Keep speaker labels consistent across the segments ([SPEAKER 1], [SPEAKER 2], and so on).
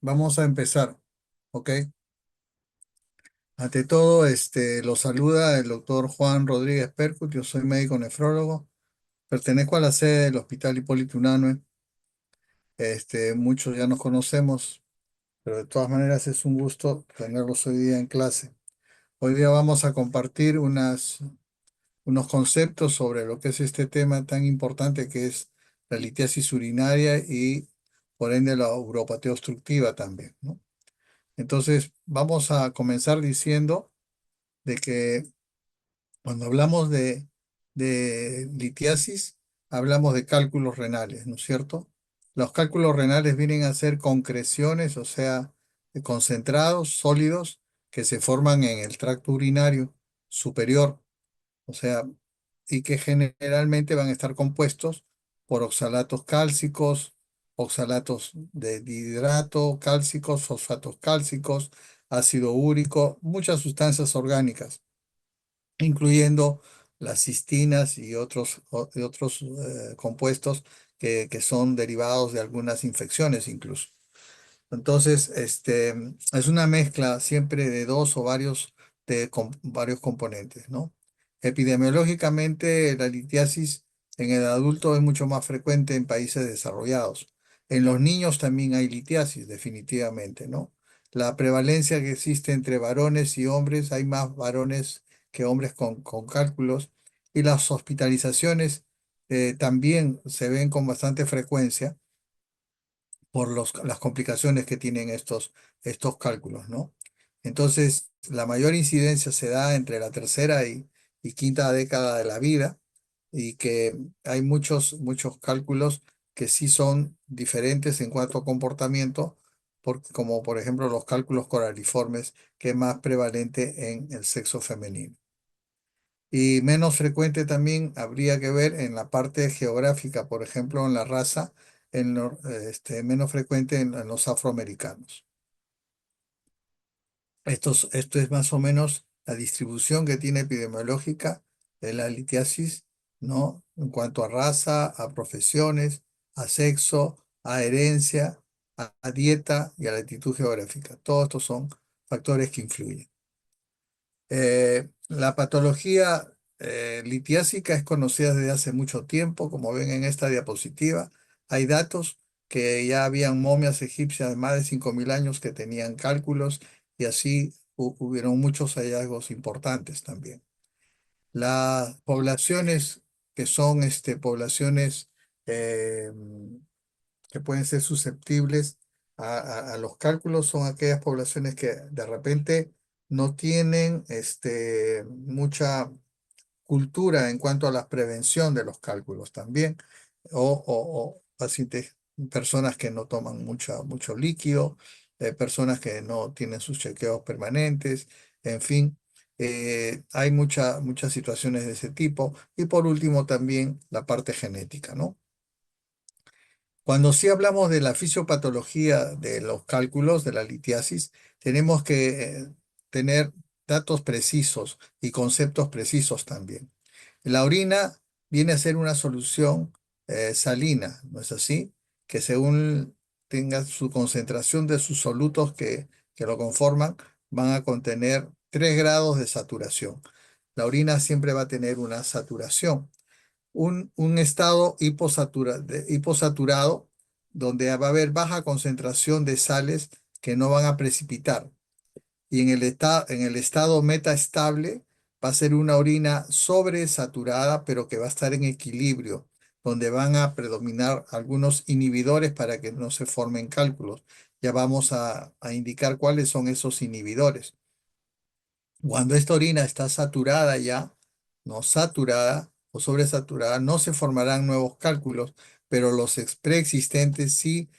[SPEAKER 1] Vamos a empezar, ¿ok? Ante todo, lo saluda el doctor Juan Rodríguez Percut. Yo soy médico nefrólogo, pertenezco a la sede del Hospital Hipólito Unanue. Muchos ya nos conocemos, pero de todas maneras es un gusto tenerlos hoy día en clase. Hoy día vamos a compartir unos conceptos sobre lo que es este tema tan importante que es la litiasis urinaria y por ende la uropatía obstructiva también, ¿no? Entonces, vamos a comenzar diciendo de que cuando hablamos de litiasis, hablamos de cálculos renales, ¿no es cierto? Los cálculos renales vienen a ser concreciones, o sea, concentrados, sólidos, que se forman en el tracto urinario superior, o sea, y que generalmente van a estar compuestos por oxalatos cálcicos, oxalatos de hidrato, cálcicos, fosfatos cálcicos, ácido úrico, muchas sustancias orgánicas incluyendo las cistinas y otros compuestos que son derivados de algunas infecciones incluso. Entonces, es una mezcla siempre de dos o varios componentes, ¿no? Epidemiológicamente, la litiasis en el adulto es mucho más frecuente en países desarrollados. En los niños también hay litiasis, definitivamente, ¿no? La prevalencia que existe entre varones y hombres, hay más varones que hombres con cálculos, y las hospitalizaciones también se ven con bastante frecuencia por las complicaciones que tienen estos cálculos, ¿no? Entonces, la mayor incidencia se da entre la tercera y quinta década de la vida y que hay muchos cálculos que sí son diferentes en cuanto a comportamiento, como por ejemplo los cálculos coraliformes, que es más prevalente en el sexo femenino. Y menos frecuente también habría que ver en la parte geográfica, por ejemplo, en la raza, menos frecuente en los afroamericanos. Esto es más o menos la distribución que tiene epidemiológica de la litiasis, ¿no? En cuanto a raza, a profesiones, a sexo, a herencia, a dieta y a la latitud geográfica. Todos estos son factores que influyen. La patología litiásica es conocida desde hace mucho tiempo, como ven en esta diapositiva. Hay datos que ya habían momias egipcias de más de 5.000 años que tenían cálculos y así hubieron muchos hallazgos importantes también. Las poblaciones que son poblaciones eh, que pueden ser susceptibles a los cálculos son aquellas poblaciones que de repente no tienen mucha cultura en cuanto a la prevención de los cálculos también, o pacientes, personas que no toman mucho líquido, personas que no tienen sus chequeos permanentes, en fin. Hay muchas situaciones de ese tipo. Y por último también la parte genética, ¿no? Cuando sí hablamos de la fisiopatología de los cálculos de la litiasis, tenemos que tener datos precisos y conceptos precisos también. La orina viene a ser una solución salina, ¿no es así? Que según tenga su concentración de sus solutos que lo conforman, van a contener 3 grados de saturación. La orina siempre va a tener una saturación un estado hiposaturado, donde va a haber baja concentración de sales que no van a precipitar. Y en el estado metaestable va a ser una orina sobresaturada, pero que va a estar en equilibrio, donde van a predominar algunos inhibidores para que no se formen cálculos. Ya vamos a indicar cuáles son esos inhibidores. Cuando esta orina está saturada ya, no saturada o sobresaturada, no se formarán nuevos cálculos, pero los preexistentes sí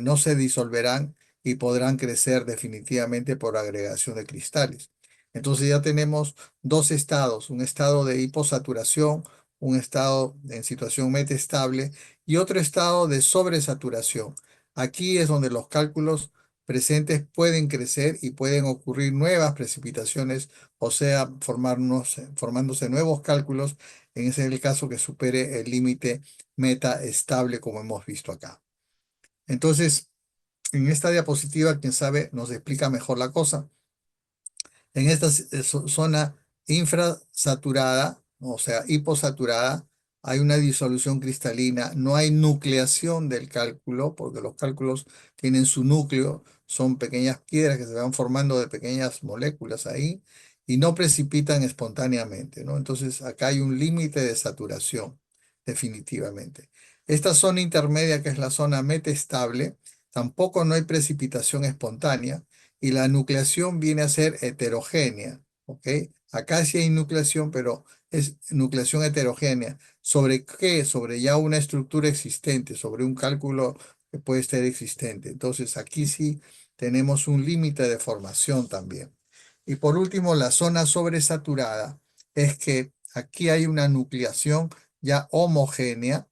[SPEAKER 1] no se disolverán y podrán crecer definitivamente por agregación de cristales. Entonces ya tenemos dos estados, un estado de hiposaturación, un estado en situación metestable y otro estado de sobresaturación. Aquí es donde los cálculos presentes pueden crecer y pueden ocurrir nuevas precipitaciones, o sea, formándose nuevos cálculos, en ese es el caso que supere el límite meta estable como hemos visto acá. Entonces, En esta diapositiva, quien sabe, nos explica mejor la cosa. En esta zona infrasaturada, o sea, hiposaturada, hay una disolución cristalina, no hay nucleación del cálculo, porque los cálculos tienen su núcleo, son pequeñas piedras que se van formando de pequeñas moléculas ahí y no precipitan espontáneamente, ¿no? Entonces, acá hay un límite de saturación, definitivamente. Esta zona intermedia, que es la zona metestable, tampoco no hay precipitación espontánea y la nucleación viene a ser heterogénea, ¿ok? Acá sí hay nucleación, pero es nucleación heterogénea. ¿Sobre qué? Sobre ya una estructura existente, sobre un cálculo que puede ser existente. Entonces aquí sí tenemos un límite de formación también. Y por último, la zona sobresaturada es que aquí hay una nucleación ya homogénea,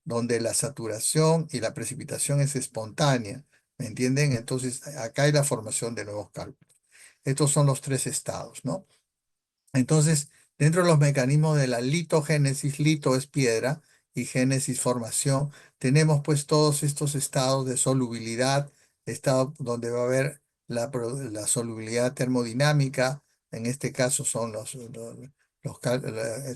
[SPEAKER 1] donde la saturación y la precipitación es espontánea. ¿Me entienden? Entonces, acá hay la formación de nuevos cálculos. Estos son los tres estados, ¿no? Entonces, dentro de los mecanismos de la litogénesis, lito es piedra y génesis formación, tenemos pues todos estos estados de solubilidad, estado donde va a haber la solubilidad termodinámica, en este caso son es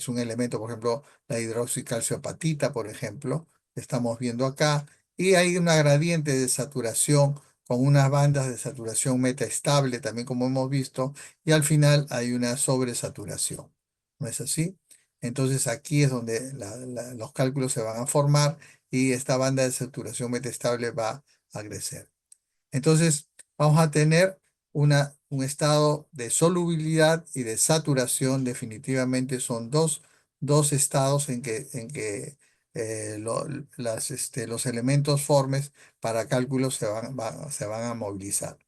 [SPEAKER 1] un elemento, por ejemplo, la hidroxicalciopatita, por ejemplo, que estamos viendo acá, y hay una gradiente de saturación con unas bandas de saturación metaestable, también como hemos visto, y al final hay una sobresaturación. ¿No es así? Entonces aquí es donde los cálculos se van a formar y esta banda de saturación metastable va a crecer. Entonces vamos a tener un estado de solubilidad y de saturación. Definitivamente son dos estados en que los elementos formes para cálculos se van a movilizar.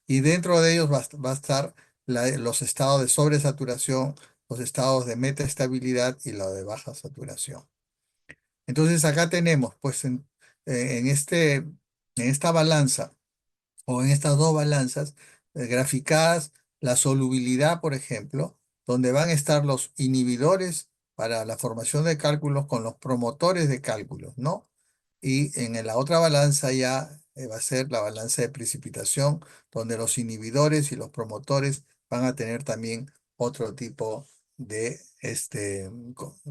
[SPEAKER 1] Y dentro de ellos va a estar los estados de sobresaturación, los estados de metaestabilidad y la de baja saturación. Entonces acá tenemos, pues en esta balanza o en estas dos balanzas graficadas, la solubilidad, por ejemplo, donde van a estar los inhibidores para la formación de cálculos con los promotores de cálculos, ¿no? Y en la otra balanza ya va a ser la balanza de precipitación, donde los inhibidores y los promotores van a tener también otro tipo de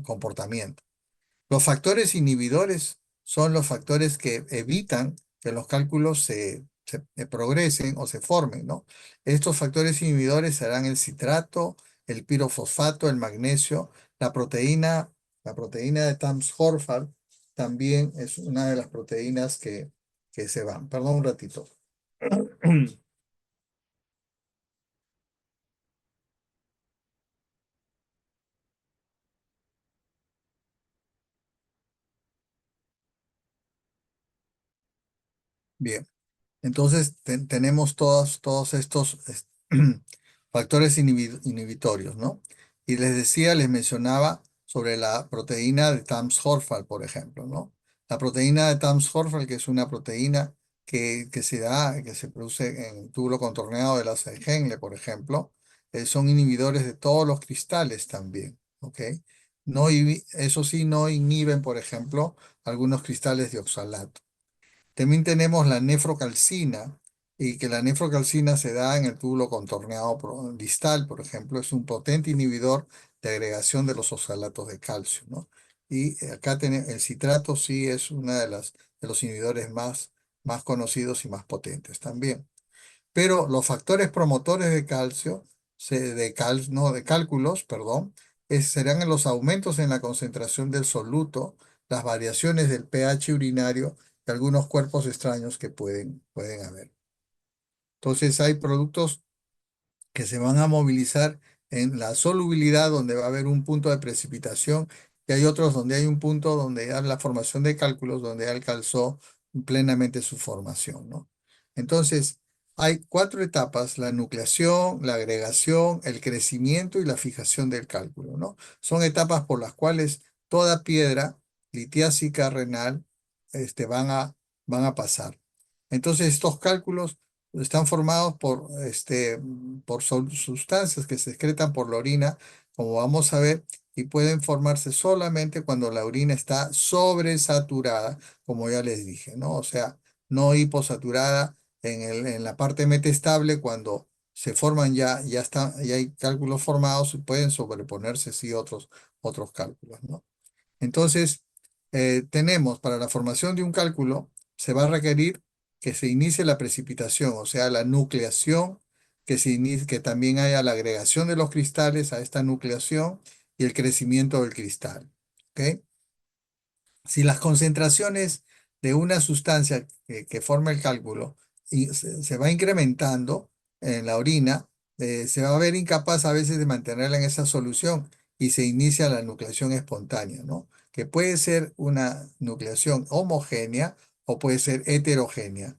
[SPEAKER 1] comportamiento. Los factores inhibidores son los factores que evitan que los cálculos se progresen o se formen, ¿no? Estos factores inhibidores serán el citrato, el pirofosfato, el magnesio, la proteína de Tams-Horford también es una de las proteínas que se van. Perdón un ratito. Bien. Entonces, tenemos todos estos factores inhibitorios, ¿no? Y les decía, les mencionaba sobre la proteína de Tams-Horford, por ejemplo, ¿no? La proteína de Tams-Horford, que es una proteína que se produce en el túbulo contorneado de la Henle, por ejemplo, son inhibidores de todos los cristales también, ¿ok? No, eso sí, no inhiben, por ejemplo, algunos cristales de oxalato. También tenemos la nefrocalcina, y que la nefrocalcina se da en el túbulo contorneado distal, por ejemplo, es un potente inhibidor de agregación de los oxalatos de calcio, ¿no? Y acá tenemos el citrato, sí es una de los inhibidores más conocidos y más potentes también. Pero los factores promotores de calcio, no, de cálculos, perdón, serán en los aumentos en la concentración del soluto, las variaciones del pH urinario y algunos cuerpos extraños que pueden haber. Entonces hay productos que se van a movilizar en la solubilidad, donde va a haber un punto de precipitación, y hay otros donde hay un punto donde ya la formación de cálculos, donde ya alcanzó plenamente su formación, ¿no? Entonces, hay cuatro etapas: la nucleación, la agregación, el crecimiento y la fijación del cálculo, ¿no? Son etapas por las cuales toda piedra litiásica renal van a pasar. Entonces, estos cálculos están formados por sustancias que se excretan por la orina, como vamos a ver, y pueden formarse solamente cuando la orina está sobresaturada, como ya les dije, ¿no? O sea, no hiposaturada en la parte metastable, cuando se forman ya hay cálculos formados y pueden sobreponerse sí otros cálculos, ¿no? Entonces, tenemos para la formación de un cálculo, se va a requerir que se inicie la precipitación, o sea, la nucleación, que también haya la agregación de los cristales a esta nucleación y el crecimiento del cristal. ¿Ok? Si las concentraciones de una sustancia que forma el cálculo se va incrementando en la orina, se va a ver incapaz a veces de mantenerla en esa solución y se inicia la nucleación espontánea, ¿no? Que puede ser una nucleación homogénea o puede ser heterogénea.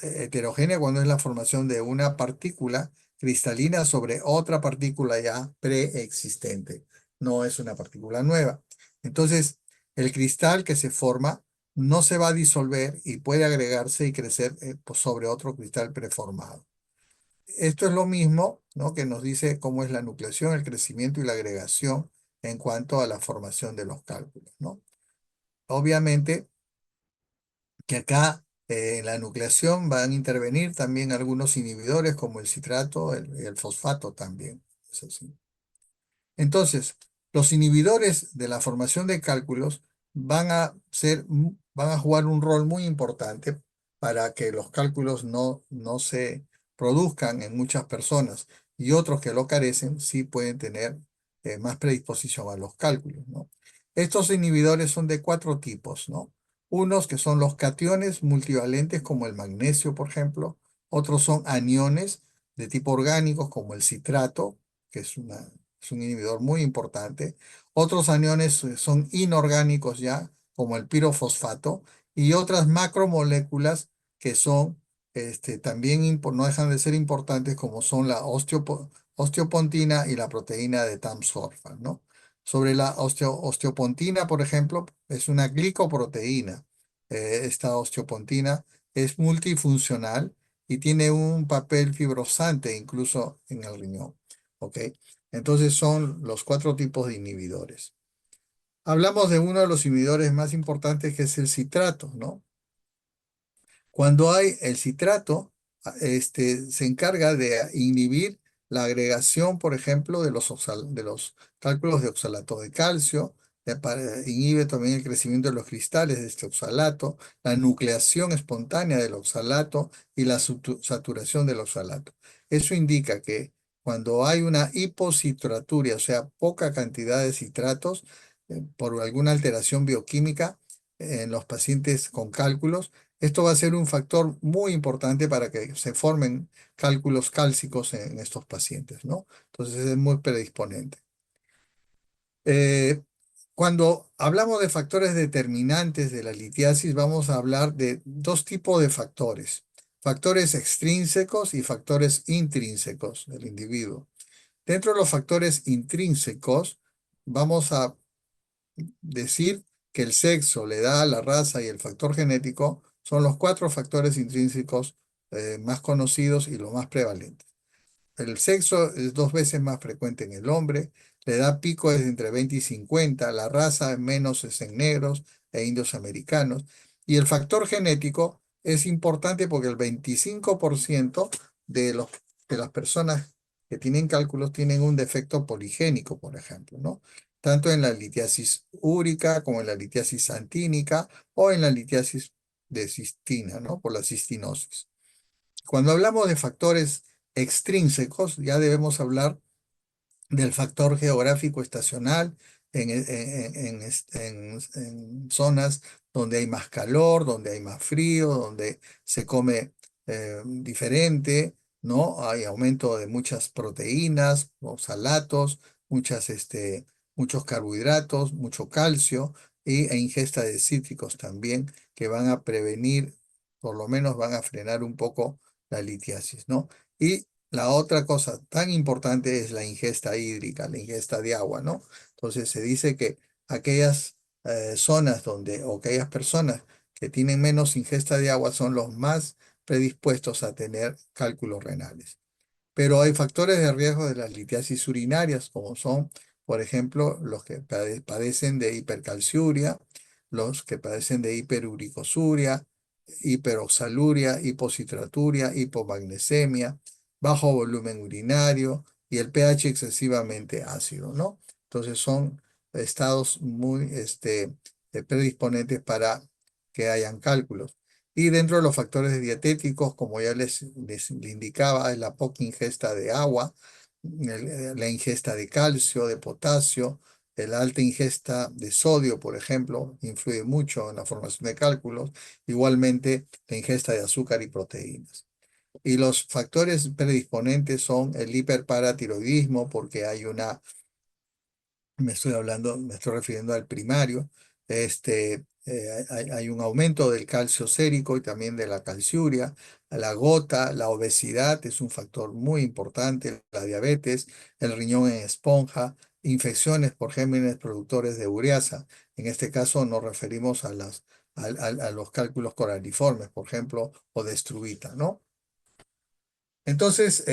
[SPEAKER 1] Heterogénea cuando es la formación de una partícula cristalina sobre otra partícula ya preexistente, no es una partícula nueva. Entonces, el cristal que se forma no se va a disolver y puede agregarse y crecer pues, sobre otro cristal preformado. Esto es lo mismo, ¿no? Que nos dice cómo es la nucleación, el crecimiento y la agregación en cuanto a la formación de los cálculos, ¿no? Obviamente que acá en la nucleación van a intervenir también algunos inhibidores como el citrato, el fosfato también. Es así. Entonces, los inhibidores de la formación de cálculos van a jugar un rol muy importante para que los cálculos no se produzcan en muchas personas y otros que lo carecen sí pueden tener más predisposición a los cálculos, ¿no? Estos inhibidores son de cuatro tipos, ¿no? Unos que son los cationes multivalentes como el magnesio, por ejemplo. Otros son aniones de tipo orgánicos como el citrato, que es un inhibidor muy importante. Otros aniones son inorgánicos ya, como el pirofosfato, y otras macromoléculas que son también no dejan de ser importantes, como son la osteopontina y la proteína de Tamms-Horfman, ¿no? Sobre la osteopontina, por ejemplo, es una glicoproteína. Esta osteopontina es multifuncional y tiene un papel fibrosante incluso en el riñón. ¿Ok? Entonces son los cuatro tipos de inhibidores. Hablamos de uno de los inhibidores más importantes que es el citrato, ¿no? Cuando hay el citrato, se encarga de inhibir la agregación, por ejemplo, de los cálculos de oxalato de calcio, inhibe también el crecimiento de los cristales de este oxalato, la nucleación espontánea del oxalato y la saturación del oxalato. Eso indica que cuando hay una hipocitraturia, o sea, poca cantidad de citratos, por alguna alteración bioquímica en los pacientes con cálculos, esto va a ser un factor muy importante para que se formen cálculos cálcicos en estos pacientes, ¿no? Entonces es muy predisponente. Eh, Cuando hablamos de factores determinantes de la litiasis, vamos a hablar de dos tipos de factores: factores extrínsecos y factores intrínsecos del individuo. Dentro de los factores intrínsecos, vamos a decir que el sexo, la edad, la raza y el factor genético son los cuatro factores intrínsecos más conocidos y los más prevalentes. El sexo es 2 veces más frecuente en el hombre, la edad pico es entre 20 y 50, la raza menos es en negros e indios americanos, y el factor genético es importante porque el 25% de de las personas que tienen cálculos tienen un defecto poligénico, por ejemplo, ¿no? Tanto en la litiasis úrica como en la litiasis santínica o en la litiasis de cistina, ¿no? Por la cistinosis. Cuando hablamos de factores extrínsecos, ya debemos hablar del factor geográfico estacional en zonas donde hay más calor, donde hay más frío, donde se come diferente, ¿no? Hay aumento de muchas proteínas, oxalatos, muchos carbohidratos, mucho calcio e ingesta de cítricos también que van a prevenir, por lo menos van a frenar un poco la litiasis, ¿no? Y la otra cosa tan importante es la ingesta hídrica, la ingesta de agua, ¿no? Entonces se dice que aquellas zonas o aquellas personas que tienen menos ingesta de agua son los más predispuestos a tener cálculos renales. Pero hay factores de riesgo de las litiasis urinarias, como son, por ejemplo, los que padecen de hipercalciuria, los que padecen de hiperuricosuria, hiperoxaluria, hipocitraturia, hipomagnesemia, bajo volumen urinario y el pH excesivamente ácido, ¿no? Entonces son estados muy predisponentes para que hayan cálculos. Y dentro de los factores dietéticos, como ya les indicaba, es la poca ingesta de agua, la ingesta de calcio, de potasio, la alta ingesta de sodio, por ejemplo, influye mucho en la formación de cálculos. Igualmente, la ingesta de azúcar y proteínas. Y los factores predisponentes son el hiperparatiroidismo, porque hay una me estoy refiriendo al primario. Hay un aumento del calcio sérico y también de la calciuria. La gota, la obesidad es un factor muy importante, la diabetes, el riñón en esponja, infecciones por gérmenes productores de ureasa. En este caso nos referimos a los cálculos coraliformes, por ejemplo, o de Struita, ¿no? Entonces,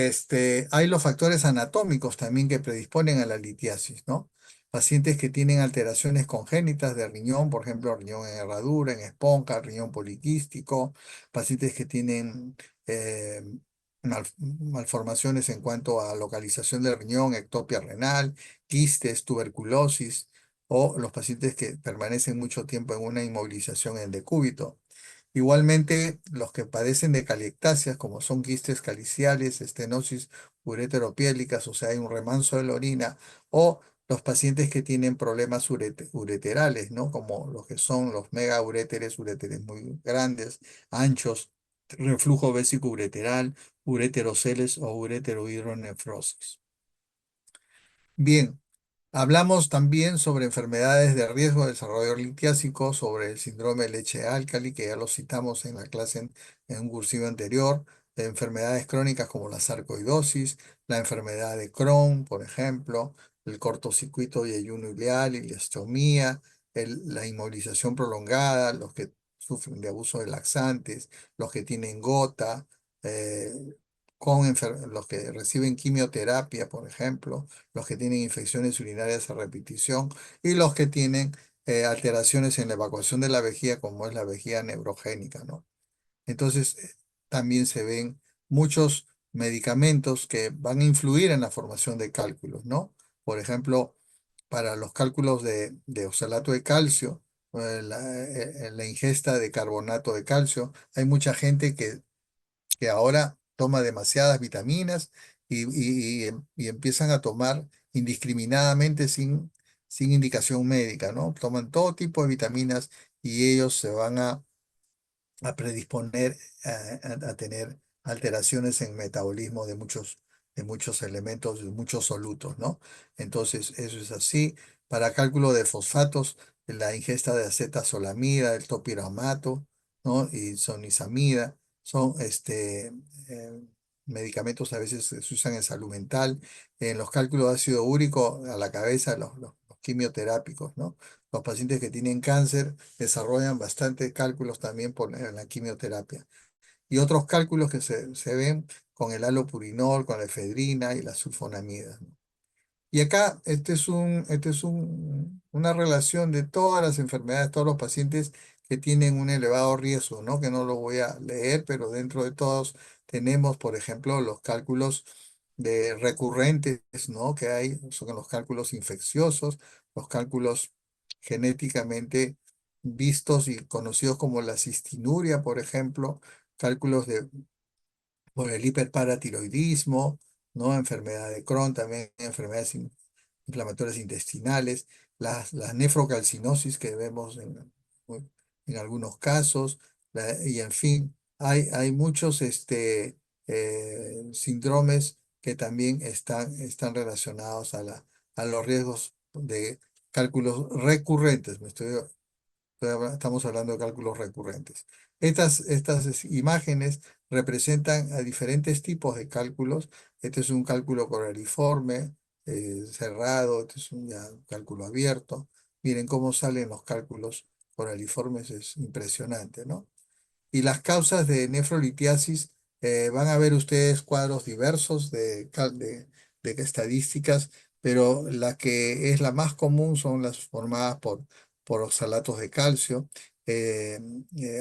[SPEAKER 1] hay los factores anatómicos también que predisponen a la litiasis, ¿no? Pacientes que tienen alteraciones congénitas de riñón, por ejemplo, riñón en herradura, en esponja, riñón poliquístico, pacientes que tienen malformaciones en cuanto a localización del riñón, ectopia renal, quistes, tuberculosis, o los pacientes que permanecen mucho tiempo en una inmovilización en decúbito. Igualmente, los que padecen de caliectasias, como son quistes caliciales, estenosis ureteropiélicas, o sea, hay un remanso de la orina, o los pacientes que tienen problemas ureterales, ¿no? Como los que son los megauréteres, uréteres muy grandes, anchos, reflujo vésico ureteral, ureteroceles o ureterohidronefrosis. Bien, hablamos también sobre enfermedades de riesgo de desarrollo litiásico, sobre el síndrome de leche álcali, que ya lo citamos en la clase en un cursivo anterior, de enfermedades crónicas como la sarcoidosis, la enfermedad de Crohn, por ejemplo, el cortocircuito y ayuno ileal y la estomía, la inmovilización prolongada, los que sufren de abuso de laxantes, los que tienen gota, eh, los que reciben quimioterapia, por ejemplo, los que tienen infecciones urinarias a repetición y los que tienen alteraciones en la evacuación de la vejiga, como es la vejiga neurogénica, ¿no? Entonces, también se ven muchos medicamentos que van a influir en la formación de cálculos, ¿no? Por ejemplo, para los cálculos de oxalato de calcio, la ingesta de carbonato de calcio, hay mucha gente que ahora toma demasiadas vitaminas y empiezan a tomar indiscriminadamente sin indicación médica, ¿no? Toman todo tipo de vitaminas y ellos se van a predisponer a tener alteraciones en metabolismo de muchos elementos, de muchos solutos, ¿no? Entonces, eso es así. Para cálculo de fosfatos, la ingesta de acetazolamida, el topiramato, ¿no? Y sonizamida, son eh, medicamentos a veces se usan en salud mental. En los cálculos de ácido úrico a la cabeza, los quimioterápicos, ¿no? Los pacientes que tienen cáncer desarrollan bastante cálculos también por la quimioterapia. Y otros cálculos que se ven con el halopurinol, con la efedrina y la sulfonamida, ¿no? Y acá, una relación de todas las enfermedades, todos los pacientes que tienen un elevado riesgo, ¿no? Que no lo voy a leer, pero dentro de todos tenemos, por ejemplo, los cálculos de recurrentes, ¿no? Que hay, son los cálculos infecciosos, los cálculos genéticamente vistos y conocidos como la cistinuria, por ejemplo, cálculos por el hiperparatiroidismo, ¿no? Enfermedad de Crohn, también enfermedades inflamatorias intestinales, la nefrocalcinosis que vemos en algunos casos, y en fin, hay muchos síndromes que también están relacionados a los riesgos de cálculos recurrentes. Estamos hablando de cálculos recurrentes. Estas imágenes representan a diferentes tipos de cálculos. Este es un cálculo coraliforme, cerrado, este es un ya cálculo abierto. Miren cómo salen los cálculos coraliformes, es impresionante, ¿no? Y las causas de nefrolitiasis, van a ver ustedes cuadros diversos de estadísticas, pero la que es la más común son las formadas por oxalatos de calcio. eh,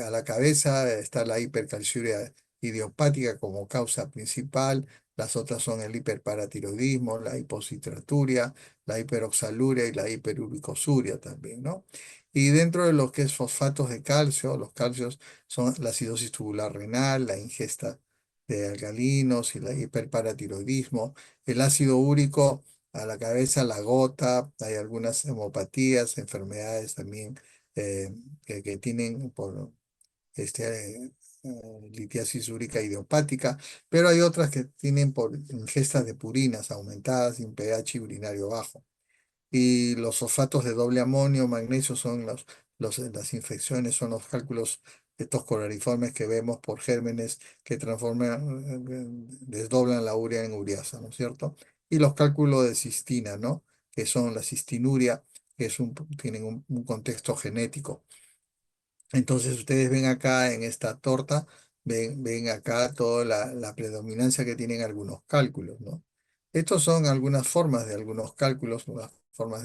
[SPEAKER 1] a la cabeza está la hipercalciuria idiopática como causa principal. Las otras son el hiperparatiroidismo, la hipocitraturia, la hiperoxaluria y la hiperuricosuria también, ¿no? Y dentro de lo que es fosfatos de calcio, los calcios son la acidosis tubular renal, la ingesta de alcalinos y la hiperparatiroidismo, el ácido úrico a la cabeza, la gota, hay algunas hemopatías, enfermedades también eh, que tienen por litiasis úrica idiopática, pero hay otras que tienen por ingestas de purinas aumentadas y un pH urinario bajo. Y los fosfatos de doble amonio, magnesio son las infecciones, son los cálculos estos colariformes que vemos por gérmenes que transforman, desdoblan la urea en ureasa, ¿no es cierto? Y los cálculos de cistina, ¿no? Que son la cistinuria, que tienen un contexto genético. Entonces ustedes ven acá en esta torta, ven acá toda la predominancia que tienen algunos cálculos, ¿no? Estos son algunas formas de algunos cálculos, unas formas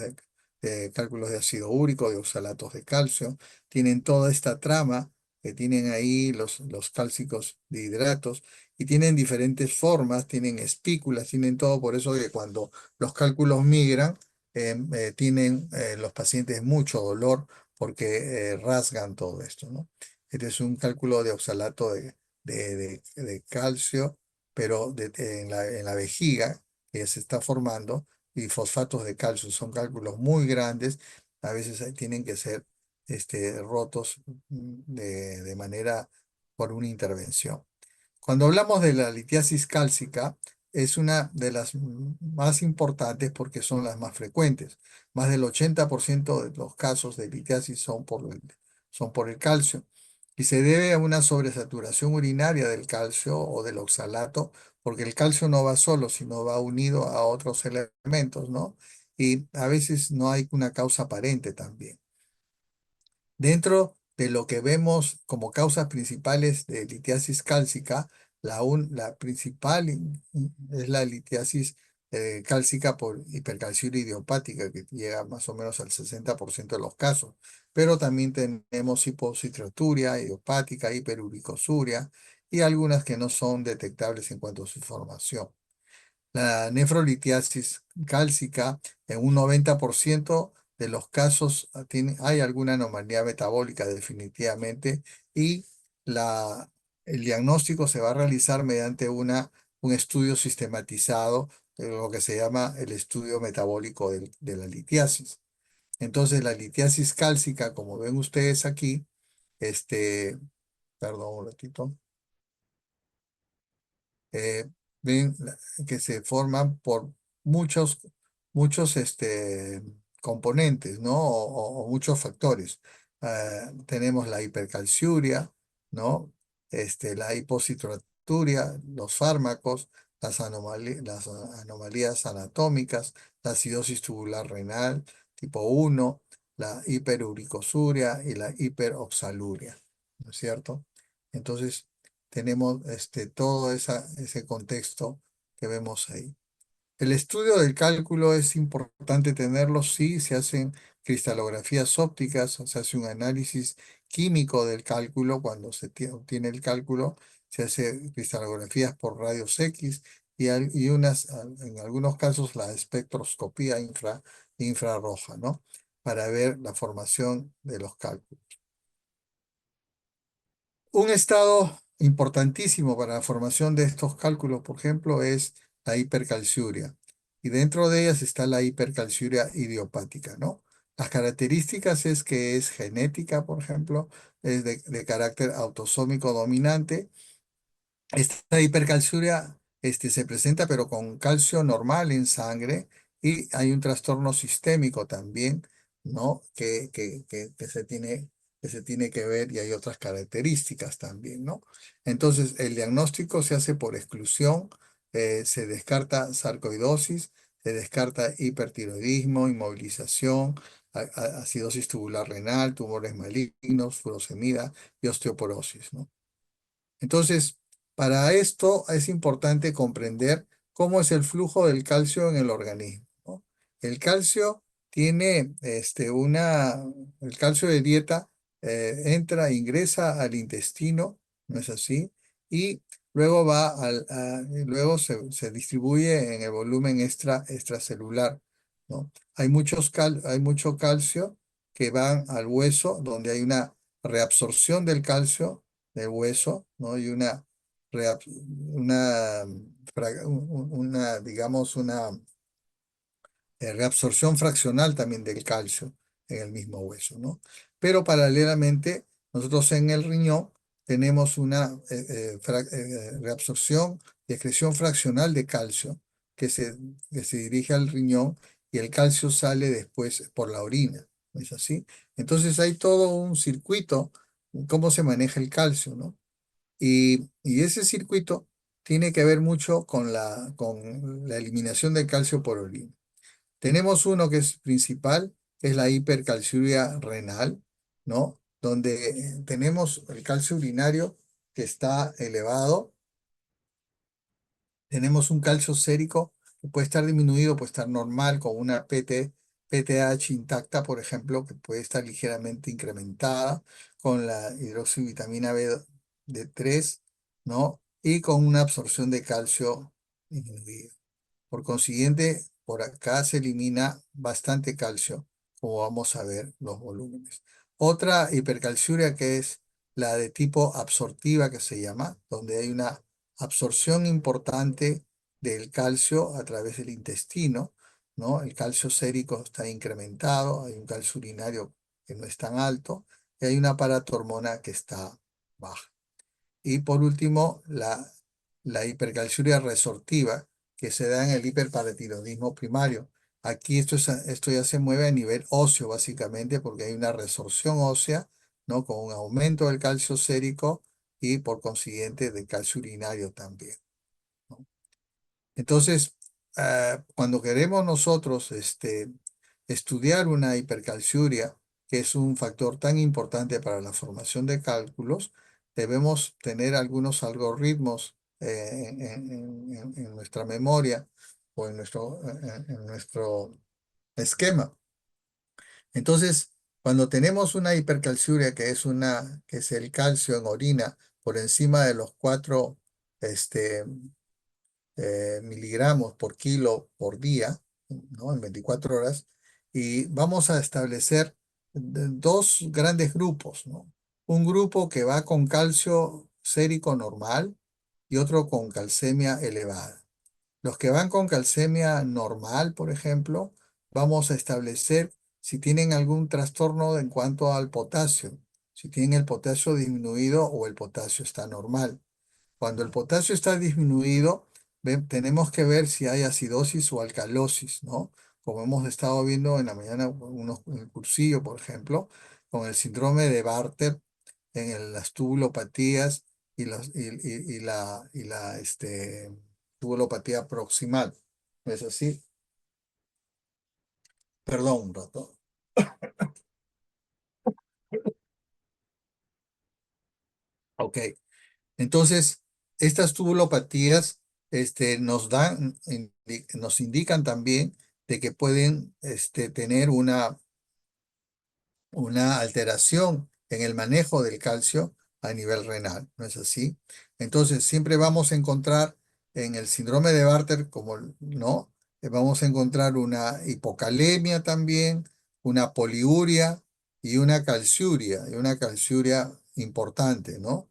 [SPEAKER 1] de cálculos de ácido úrico, de oxalatos de calcio. Tienen toda esta trama que tienen ahí los cálcicos de hidratos y tienen diferentes formas, tienen espículas, tienen todo. Por eso que cuando los cálculos migran, tienen los pacientes mucho dolor porque rasgan todo esto, ¿no? Este es un cálculo de oxalato de calcio, pero en la vejiga que se está formando, y fosfatos de calcio. Son cálculos muy grandes, a veces tienen que ser rotos de manera por una intervención. Cuando hablamos de la litiasis cálcica, es una de las más importantes porque son las más frecuentes. Más del 80% de los casos de litiasis son por el calcio y se debe a una sobresaturación urinaria del calcio o del oxalato, porque el calcio no va solo, sino va unido a otros elementos, ¿no? Y a veces no hay una causa aparente también. Dentro de lo que vemos como causas principales de litiasis cálcica, la principal es la litiasis cálcica por hipercalciuria idiopática, que llega más o menos al 60% de los casos. Pero también tenemos hipocitraturia idiopática, hiperuricosuria y algunas que no son detectables en cuanto a su formación. La nefrolitiasis cálcica, en un 90% de los casos hay alguna anomalía metabólica definitivamente y el diagnóstico se va a realizar mediante un estudio sistematizado, lo que se llama el estudio metabólico de la litiasis. Entonces, la litiasis cálcica, como ven ustedes aquí, este, perdón un ratito. eh, ven que se forman por muchos, muchos componentes, ¿no? O muchos factores. Tenemos la hipercalciuria, ¿no? La hipocitraturia, los fármacos, las anomalías anatómicas, la acidosis tubular renal tipo 1, la hiperuricosuria y la hiperoxaluria, ¿no es cierto? Entonces, tenemos todo ese contexto que vemos ahí. El estudio del cálculo es importante tenerlo, sí, se hacen cristalografías ópticas, se hace un análisis químico del cálculo cuando obtiene el cálculo, se hace cristalografías por rayos X en algunos casos la espectroscopía infrarroja, ¿no? Para ver la formación de los cálculos. Un estado importantísimo para la formación de estos cálculos, por ejemplo, es la hipercalciuria. Y dentro de ellas está la hipercalciuria idiopática, ¿no? Las características es que es genética, por ejemplo, es de carácter autosómico dominante. Esta hipercalciuria se presenta pero con calcio normal en sangre y hay un trastorno sistémico también, ¿no? Que se tiene que ver y hay otras características también, ¿no? Entonces, el diagnóstico se hace por exclusión, se descarta sarcoidosis, se descarta hipertiroidismo, inmovilización, acidosis tubular renal, tumores malignos, furosemida y osteoporosis, ¿no? Entonces, para esto es importante comprender cómo es el flujo del calcio en el organismo, ¿no? El calcio tiene el calcio de dieta ingresa al intestino, ¿no es así? Y luego luego se distribuye en el volumen extracelular, ¿no? Hay mucho calcio que van al hueso, donde hay una reabsorción del calcio del hueso, ¿no? Y digamos, una reabsorción fraccional también del calcio en el mismo hueso, ¿no? Pero paralelamente, nosotros en el riñón tenemos una reabsorción y excreción fraccional de calcio que se dirige al riñón y el calcio sale después por la orina, ¿no es así? Entonces hay todo un circuito, cómo se maneja el calcio, ¿no? Y ese circuito tiene que ver mucho con la eliminación del calcio por orina. Tenemos uno que es principal, que es la hipercalciuria renal, ¿no? Donde tenemos el calcio urinario que está elevado, tenemos un calcio sérico que puede estar disminuido, puede estar normal, con una PTH intacta, por ejemplo, que puede estar ligeramente incrementada, con la hidroxivitamina B3, ¿no? Y con una absorción de calcio disminuida. Por consiguiente, por acá se elimina bastante calcio, como vamos a ver los volúmenes. Otra hipercalciuria que es la de tipo absortiva que se llama, donde hay una absorción importante del calcio a través del intestino, ¿no? El calcio sérico está incrementado, hay un calcio urinario que no es tan alto y hay una paratormona que está baja. Y por último, la hipercalciuria resortiva, que se da en el hiperparatiroidismo primario. Aquí esto ya se mueve a nivel óseo, básicamente, porque hay una resorción ósea, ¿no? Con un aumento del calcio sérico y por consiguiente del calcio urinario también, ¿no? Entonces, cuando queremos nosotros estudiar una hipercalciuria, que es un factor tan importante para la formación de cálculos, debemos tener algunos algoritmos en nuestra memoria o en nuestro esquema. Entonces, cuando tenemos una hipercalciuria, que es el calcio en orina por encima de los 4 miligramos por kilo por día, ¿no? En 24 horas, y vamos a establecer dos grandes grupos, ¿no? Un grupo que va con calcio sérico normal y otro con calcemia elevada. Los que van con calcemia normal, por ejemplo, vamos a establecer si tienen algún trastorno en cuanto al potasio, si tienen el potasio disminuido o el potasio está normal. Cuando el potasio está disminuido, tenemos que ver si hay acidosis o alcalosis, ¿no? Como hemos estado viendo en la mañana, en el cursillo, por ejemplo, con el síndrome de Bartter las tubulopatías y la tubulopatía proximal. ¿No es así? Perdón un rato. Ok. Entonces, estas tubulopatías nos indican también de que pueden tener una alteración en el manejo del calcio a nivel renal, ¿no es así? Entonces, siempre vamos a encontrar en el síndrome de Bartter, como no, vamos a encontrar una hipocalemia también, una poliuria y una calciuria importante, ¿no?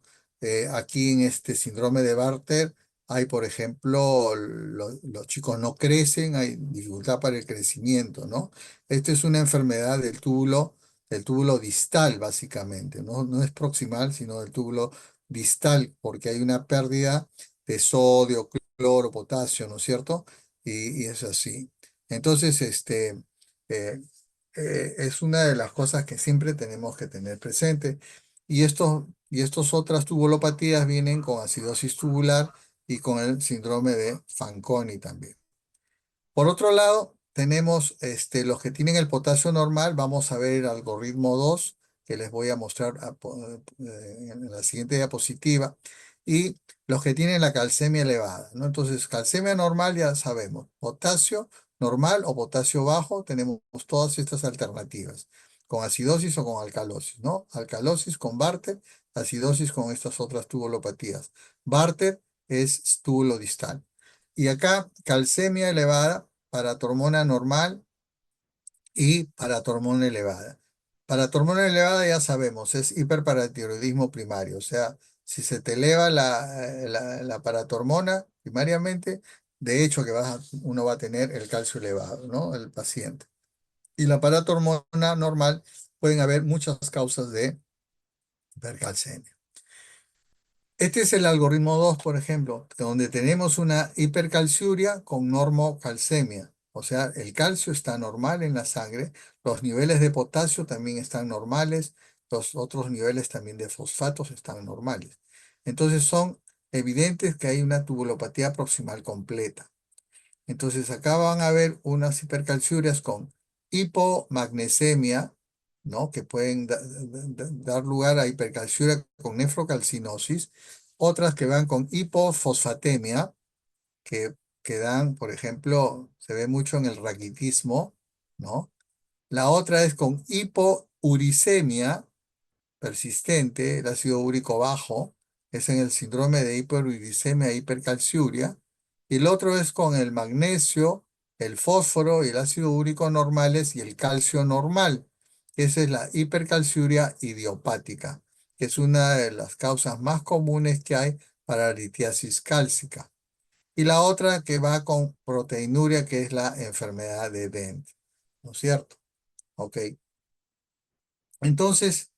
[SPEAKER 1] Aquí en este síndrome de Bartter hay, por ejemplo, los chicos no crecen, hay dificultad para el crecimiento, ¿no? Esta es una enfermedad del túbulo distal, básicamente, ¿no? No es proximal, sino del túbulo distal, porque hay una pérdida de sodio, cloro, potasio, ¿no es cierto? Y es así. Entonces, eh, es una de las cosas que siempre tenemos que tener presente. Y estos otras tubulopatías vienen con acidosis tubular y con el síndrome de Fanconi también. Por otro lado, tenemos los que tienen el potasio normal. Vamos a ver el algoritmo 2 que les voy a mostrar en la siguiente diapositiva. Y los que tienen la calcemia elevada, ¿no? Entonces, calcemia normal ya sabemos. Potasio normal o potasio bajo, tenemos todas estas alternativas. con acidosis o con alcalosis, ¿no? Alcalosis con Bartter, acidosis con estas otras tubulopatías. Bartter es túbulo distal. Y acá, calcemia elevada, paratormona normal y paratormona elevada. Paratormona elevada ya sabemos, es hiperparatiroidismo primario, o sea, si se te eleva la paratormona primariamente, de hecho que uno va a tener el calcio elevado, ¿no? El paciente. Y la paratormona normal, pueden haber muchas causas de hipercalcemia. Este es el algoritmo 2, por ejemplo, donde tenemos una hipercalciuria con normocalcemia. O sea, el calcio está normal en la sangre, los niveles de potasio también están normales, los otros niveles también de fosfatos están normales. Entonces son evidentes que hay una tubulopatía proximal completa. Entonces acá van a ver unas hipercalciurias con hipomagnesemia, ¿no? Que pueden dar lugar a hipercalciuria con nefrocalcinosis. Otras que van con hipofosfatemia, que, que dan, por ejemplo, se ve mucho en el raquitismo, ¿no? La otra es con hipouricemia, persistente, el ácido úrico bajo, es en el síndrome de hiperuricemia e hipercalciuria, y el otro es con el magnesio, el fósforo y el ácido úrico normales y el calcio normal. Esa es la hipercalciuria idiopática, que es una de las causas más comunes que hay para litiasis cálcica. Y la otra que va con proteinuria, que es la enfermedad de Dent, ¿no es cierto? Ok. Entonces,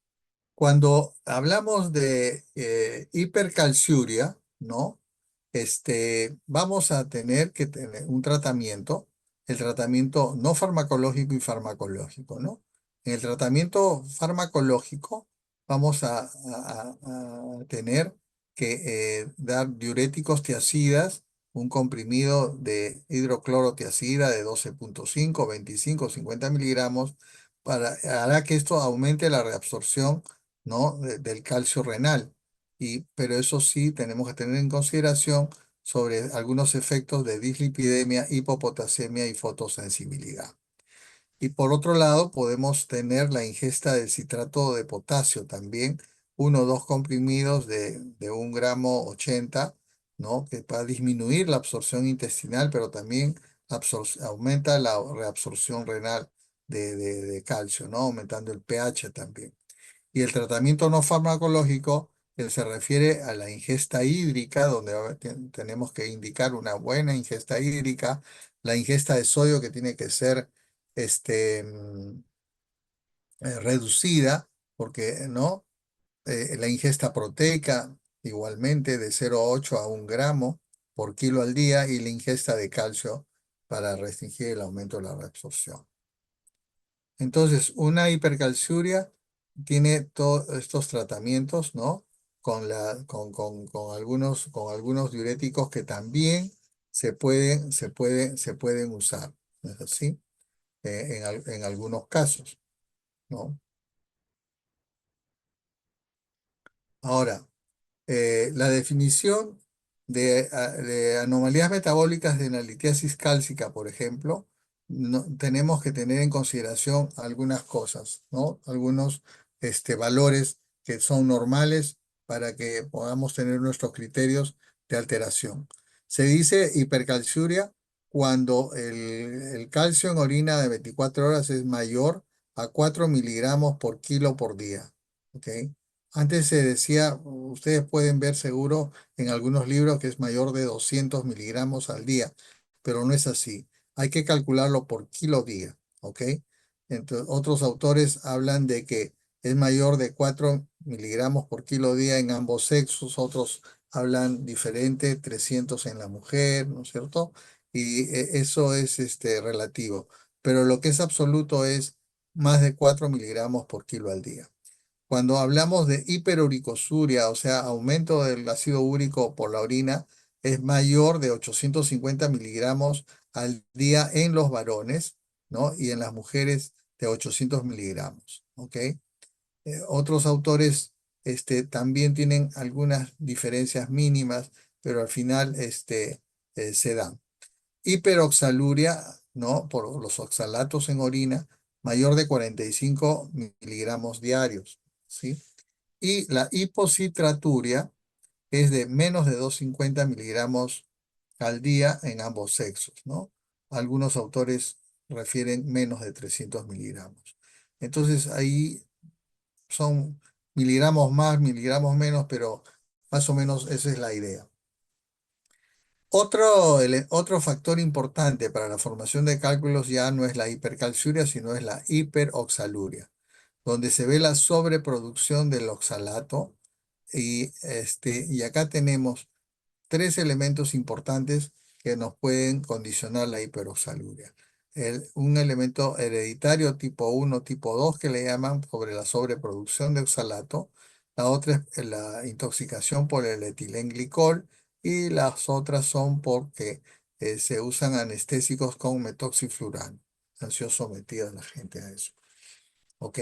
[SPEAKER 1] cuando hablamos de hipercalciuria, ¿no? Vamos a tener que tener un tratamiento, el tratamiento no farmacológico y farmacológico, ¿no? En el tratamiento farmacológico vamos a tener que dar diuréticos tiacidas, un comprimido de hidroclorotiacida de 12,5, 25, 50 miligramos, hará que esto aumente la reabsorción, ¿no? Del calcio renal. Pero eso sí, tenemos que tener en consideración sobre algunos efectos de dislipidemia, hipopotasemia y fotosensibilidad. Y por otro lado, podemos tener la ingesta de citrato de potasio también, uno o dos comprimidos de 1,80 gramos, ¿no? Que va a disminuir la absorción intestinal, pero también aumenta la reabsorción renal de calcio, ¿no? Aumentando el pH también. Y el tratamiento no farmacológico se refiere a la ingesta hídrica, donde tenemos que indicar una buena ingesta hídrica, la ingesta de sodio que tiene que ser reducida, porque no. La ingesta proteica igualmente de 0,8 a 1 gramo por kilo al día, y la ingesta de calcio para restringir el aumento de la reabsorción. Entonces, una hipercalciuria tiene todos estos tratamientos, ¿no? Con algunos diuréticos que también se pueden usar, ¿no es así? En algunos casos, ¿no? Ahora, la definición de anomalías metabólicas de la litiasis cálcica, por ejemplo, tenemos que tener en consideración algunas cosas, ¿no? Algunos valores que son normales para que podamos tener nuestros criterios de alteración. Se dice hipercalciuria cuando el calcio en orina de 24 horas es mayor a 4 miligramos por kilo por día. ¿Ok? Antes se decía, ustedes pueden ver seguro en algunos libros que es mayor de 200 miligramos al día, pero no es así. Hay que calcularlo por kilo día, ¿ok? Entonces, otros autores hablan de que es mayor de 4 miligramos por kilo día en ambos sexos, otros hablan diferente, 300 en la mujer, ¿no es cierto? Y eso es relativo, pero lo que es absoluto es más de 4 miligramos por kilo al día. Cuando hablamos de hiperuricosuria, o sea, aumento del ácido úrico por la orina, es mayor de 850 miligramos al día en los varones, ¿no? Y en las mujeres de 800 miligramos, ¿ok? Otros autores también tienen algunas diferencias mínimas, pero al final se dan. Hiperoxaluria, ¿no? Por los oxalatos en orina, mayor de 45 miligramos diarios, ¿sí? Y la hipocitraturia es de menos de 250 miligramos al día en ambos sexos, ¿no? Algunos autores refieren menos de 300 miligramos. Entonces ahí son miligramos más, miligramos menos, pero más o menos esa es la idea. Otro factor importante para la formación de cálculos ya no es la hipercalciuria, sino es la hiperoxaluria, donde se ve la sobreproducción del oxalato. Y acá tenemos tres elementos importantes que nos pueden condicionar la hiperoxaluria. Un elemento hereditario tipo 1, tipo 2 que le llaman sobre la sobreproducción de oxalato. La otra es la intoxicación por el etilenglicol y las otras son porque se usan anestésicos con metoxiflurano. Han sido sometida la gente a eso. ¿Ok?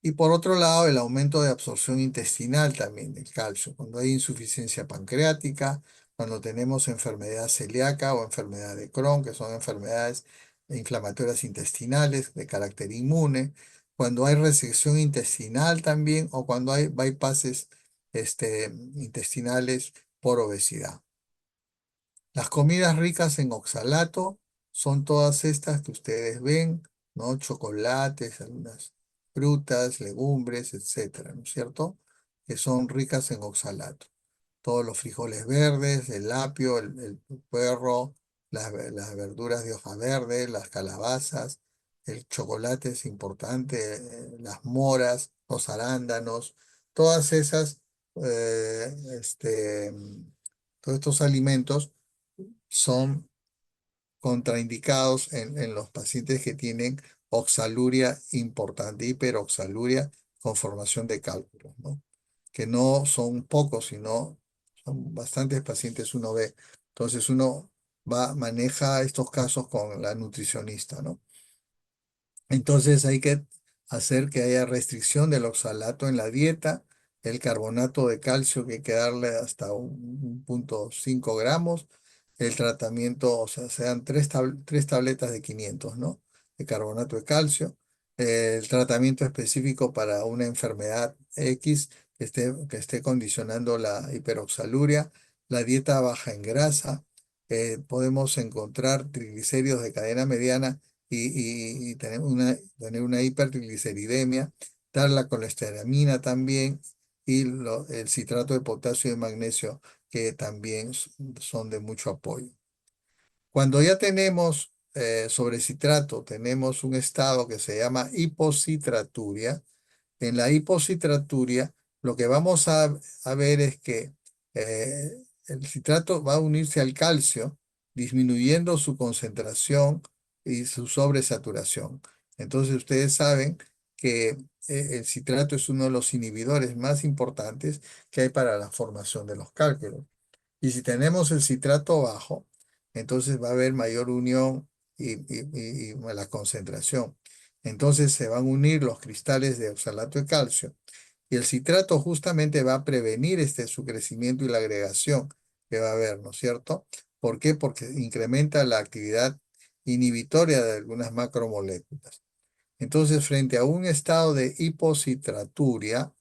[SPEAKER 1] Y por otro lado, el aumento de absorción intestinal también del calcio. Cuando hay insuficiencia pancreática, cuando tenemos enfermedad celíaca o enfermedad de Crohn, que son enfermedades inflamatorias intestinales de carácter inmune, cuando hay resección intestinal también o cuando hay bypasses intestinales por obesidad. Las comidas ricas en oxalato son todas estas que ustedes ven, ¿no? Chocolates, algunas frutas, legumbres, etcétera, ¿no es cierto? Que son ricas en oxalato. Todos los frijoles verdes, el apio, el puerro, las verduras de hoja verde, las calabazas, el chocolate es importante, las moras, los arándanos, todas esas, eh, este, todos estos alimentos son contraindicados en los pacientes que tienen oxaluria importante, hiperoxaluria con formación de cálculos, ¿no? Que no son pocos, sino son bastantes pacientes uno ve. Entonces uno maneja estos casos con la nutricionista, ¿no? Entonces hay que hacer que haya restricción del oxalato en la dieta, el carbonato de calcio que hay que darle hasta 1,5 gramos, el tratamiento, o sea, sean tres tabletas de 500, ¿no? De carbonato de calcio, el tratamiento específico para una enfermedad X que esté condicionando la hiperoxaluria, la dieta baja en grasa, podemos encontrar triglicéridos de cadena mediana y tener una hipertrigliceridemia, dar la colesteramina también y el citrato de potasio y de magnesio que también son de mucho apoyo. Cuando ya tenemos sobre citrato, tenemos un estado que se llama hipocitraturia. En la hipocitraturia, lo que vamos a ver es que el citrato va a unirse al calcio, disminuyendo su concentración y su sobresaturación. Entonces, ustedes saben que el citrato es uno de los inhibidores más importantes que hay para la formación de los cálculos. Y si tenemos el citrato bajo, entonces va a haber mayor unión y la concentración. Entonces se van a unir los cristales de oxalato de calcio y el citrato justamente va a prevenir su crecimiento y la agregación que va a haber, ¿no es cierto? ¿Por qué? Porque incrementa la actividad inhibitoria de algunas macromoléculas. Entonces, frente a un estado de hipocitraturia,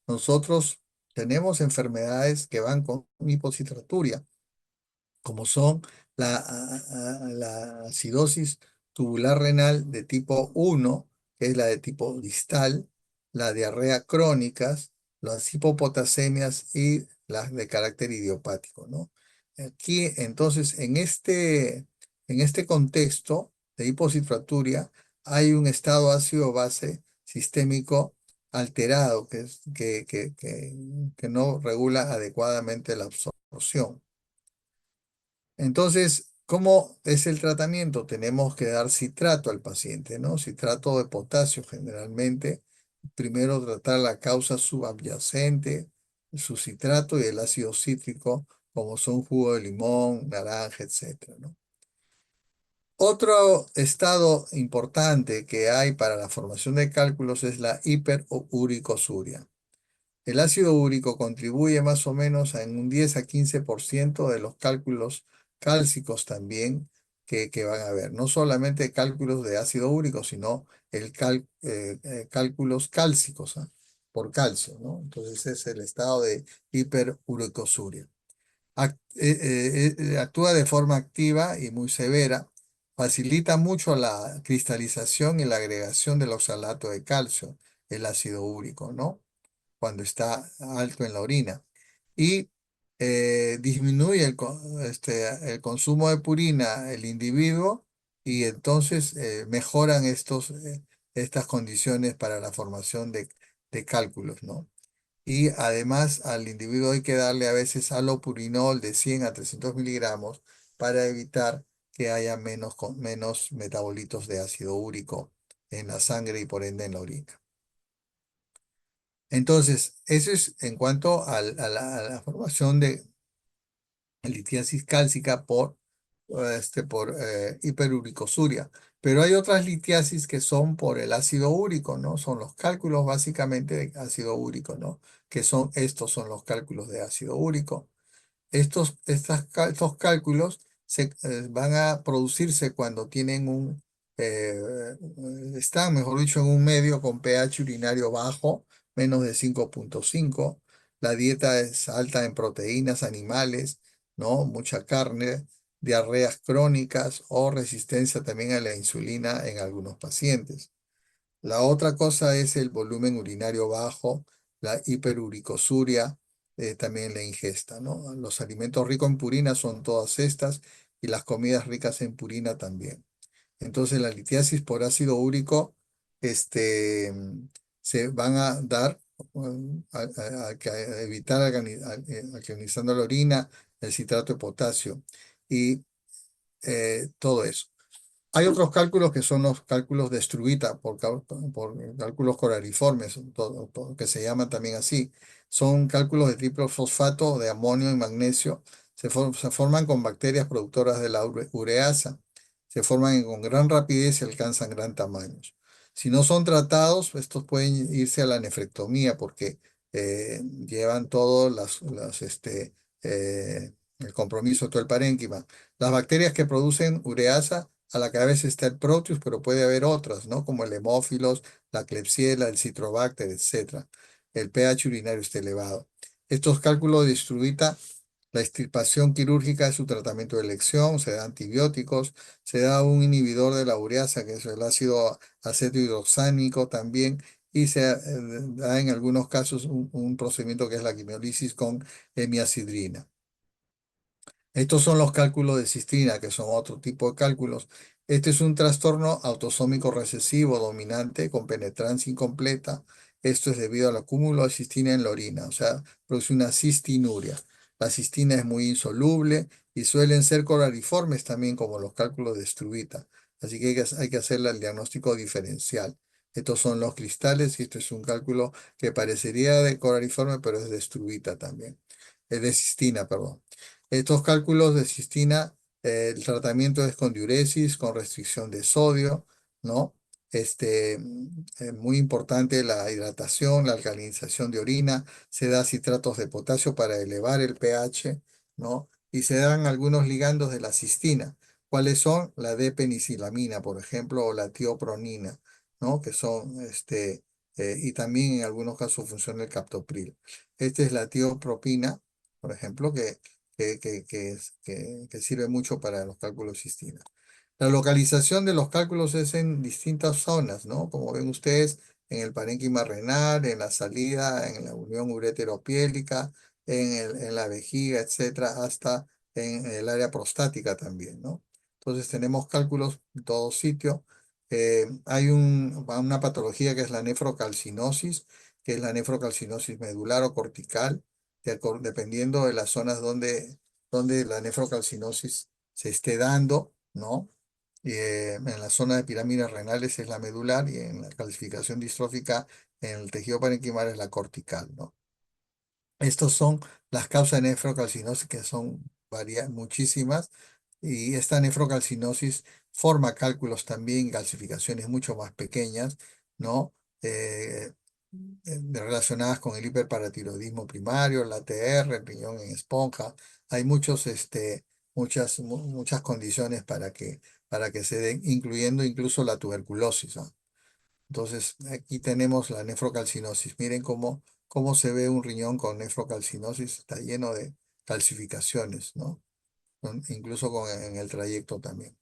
[SPEAKER 1] nosotros tenemos enfermedades que van con hipocitraturia como son la acidosis tubular renal de tipo 1, que es la de tipo distal, la diarrea crónicas, las hipopotasemias y las de carácter idiopático, ¿no? Aquí, entonces, en este contexto de hipocitraturia, hay un estado ácido-base sistémico alterado que no regula adecuadamente la absorción. Entonces, ¿cómo es el tratamiento? Tenemos que dar citrato al paciente, ¿no? Citrato de potasio generalmente. Primero tratar la causa subyacente, su citrato y el ácido cítrico, como son jugo de limón, naranja, etcétera, ¿no? Otro estado importante que hay para la formación de cálculos es la hiperuricosuria. El ácido úrico contribuye más o menos en un 10 a 15% de los cálculos cálcicos también, que van a haber. No solamente cálculos de ácido úrico, sino cálculos cálcicos, ¿ah? Por calcio, ¿no? Entonces es el estado de hiperuricosuria. Actúa de forma activa y muy severa, facilita mucho la cristalización y la agregación del oxalato de calcio, el ácido úrico, ¿no? Cuando está alto en la orina. Y disminuye el consumo de purina el individuo y entonces mejoran estas condiciones para la formación de cálculos, ¿no? Y además al individuo hay que darle a veces alopurinol de 100 a 300 miligramos para evitar que haya menos metabolitos de ácido úrico en la sangre y por ende en la orina. Entonces, eso es en cuanto a la formación de litiasis cálcica por hiperuricosuria. Pero hay otras litiasis que son por el ácido úrico, ¿no? Son los cálculos básicamente de ácido úrico, ¿no? Estos son los cálculos de ácido úrico. Estos cálculos van a producirse cuando están, mejor dicho, en un medio con pH urinario bajo, menos de 5,5. La dieta es alta en proteínas animales, ¿no? Mucha carne, diarreas crónicas o resistencia también a la insulina en algunos pacientes. La otra cosa es el volumen urinario bajo, la hiperuricosuria, también la ingesta, ¿no? Los alimentos ricos en purina son todas estas y las comidas ricas en purina también. Entonces, la litiasis por ácido úrico, este, se van a dar a evitar alcalinizando la orina, el citrato de potasio y todo eso. Hay otros cálculos que son los cálculos de Struita por cálculos coraliformes, que se llaman también así. Son cálculos de triple fosfato de amonio y magnesio. Se forman con bacterias productoras de la ureasa. Se forman con gran rapidez y alcanzan gran tamaño. Si no son tratados, estos pueden irse a la nefrectomía porque llevan todo el compromiso de todo el parénquima. Las bacterias que producen ureasa a la cabeza está el Proteus, pero puede haber otras, ¿no? Como el Hemófilos, la Klebsiella, el Citrobacter, etcétera. El pH urinario está elevado. Estos cálculos de Struita, la extirpación quirúrgica es su tratamiento de elección, se da antibióticos, se da un inhibidor de la ureasa, que es el ácido acetohidroxánico también, y se da en algunos casos un procedimiento que es la quimiolisis con hemiacidrina. Estos son los cálculos de cistina, que son otro tipo de cálculos. Este es un trastorno autosómico recesivo dominante con penetrancia incompleta. Esto es debido al acúmulo de cistina en la orina, o sea, produce una cistinuria. La cistina es muy insoluble y suelen ser coraliformes también, como los cálculos de Struita. Así que hay que hacerle el diagnóstico diferencial. Estos son los cristales y este es un cálculo que parecería de coraliforme, pero es de Struita también. Es de cistina, perdón. Estos cálculos de cistina, el tratamiento es con diuresis, con restricción de sodio, ¿no? Muy importante la hidratación, la alcalinización de orina, se da citratos de potasio para elevar el pH, ¿no? Y se dan algunos ligandos de la cistina. ¿Cuáles son? La D-penicilamina, por ejemplo, o la tiopronina, ¿no? Y también en algunos casos funciona el captopril. Esta es la tiopropina, por ejemplo, que sirve mucho para los cálculos cistina. La localización de los cálculos es en distintas zonas, ¿no? Como ven ustedes, en el parénquima renal, en la salida, en la unión ureteropiélica, en la vejiga, etcétera, hasta en el área prostática también, ¿no? Entonces tenemos cálculos en todo sitio. Hay una patología que es la nefrocalcinosis, que es la nefrocalcinosis medular o cortical, dependiendo de las zonas donde la nefrocalcinosis se esté dando, ¿no? En la zona de pirámides renales es la medular y en la calcificación distrófica en el tejido parenquimal es la cortical, ¿no? Estas son las causas de nefrocalcinosis que son muchísimas y esta nefrocalcinosis forma cálculos también, calcificaciones mucho más pequeñas, ¿no? Relacionadas con el hiperparatiroidismo primario, la TR, el riñón en esponja. Hay muchos muchas condiciones para que se den, incluyendo incluso la tuberculosis, ¿no? Entonces, aquí tenemos la nefrocalcinosis. Miren cómo se ve un riñón con nefrocalcinosis. Está lleno de calcificaciones, ¿no? Incluso en el trayecto también.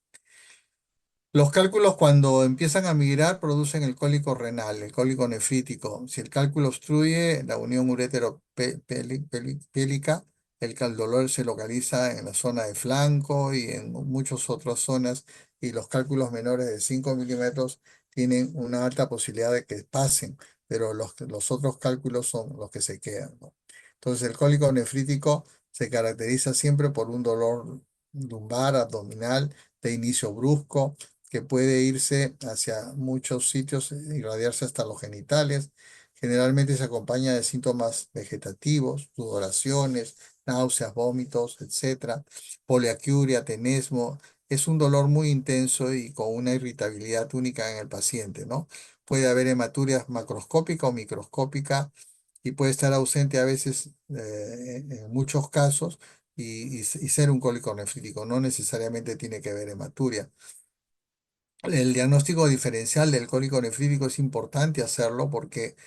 [SPEAKER 1] Los cálculos cuando empiezan a migrar producen el cólico renal, el cólico nefrítico. Si el cálculo obstruye la unión urétero-pélica, el dolor se localiza en la zona de flanco y en muchas otras zonas, y los cálculos menores de 5 milímetros tienen una alta posibilidad de que pasen, pero los otros cálculos son los que se quedan, ¿no? Entonces el cólico nefrítico se caracteriza siempre por un dolor lumbar, abdominal, de inicio brusco, que puede irse hacia muchos sitios, irradiarse hasta los genitales. Generalmente se acompaña de síntomas vegetativos, sudoraciones, náuseas, vómitos, etcétera, poliaquiuria, tenesmo. Es un dolor muy intenso y con una irritabilidad única en el paciente, ¿no? Puede haber hematuria macroscópica o microscópica y puede estar ausente a veces, en muchos casos, y ser un cólico nefrítico. No necesariamente tiene que haber hematuria. El diagnóstico diferencial del cólico nefrítico es importante hacerlo porque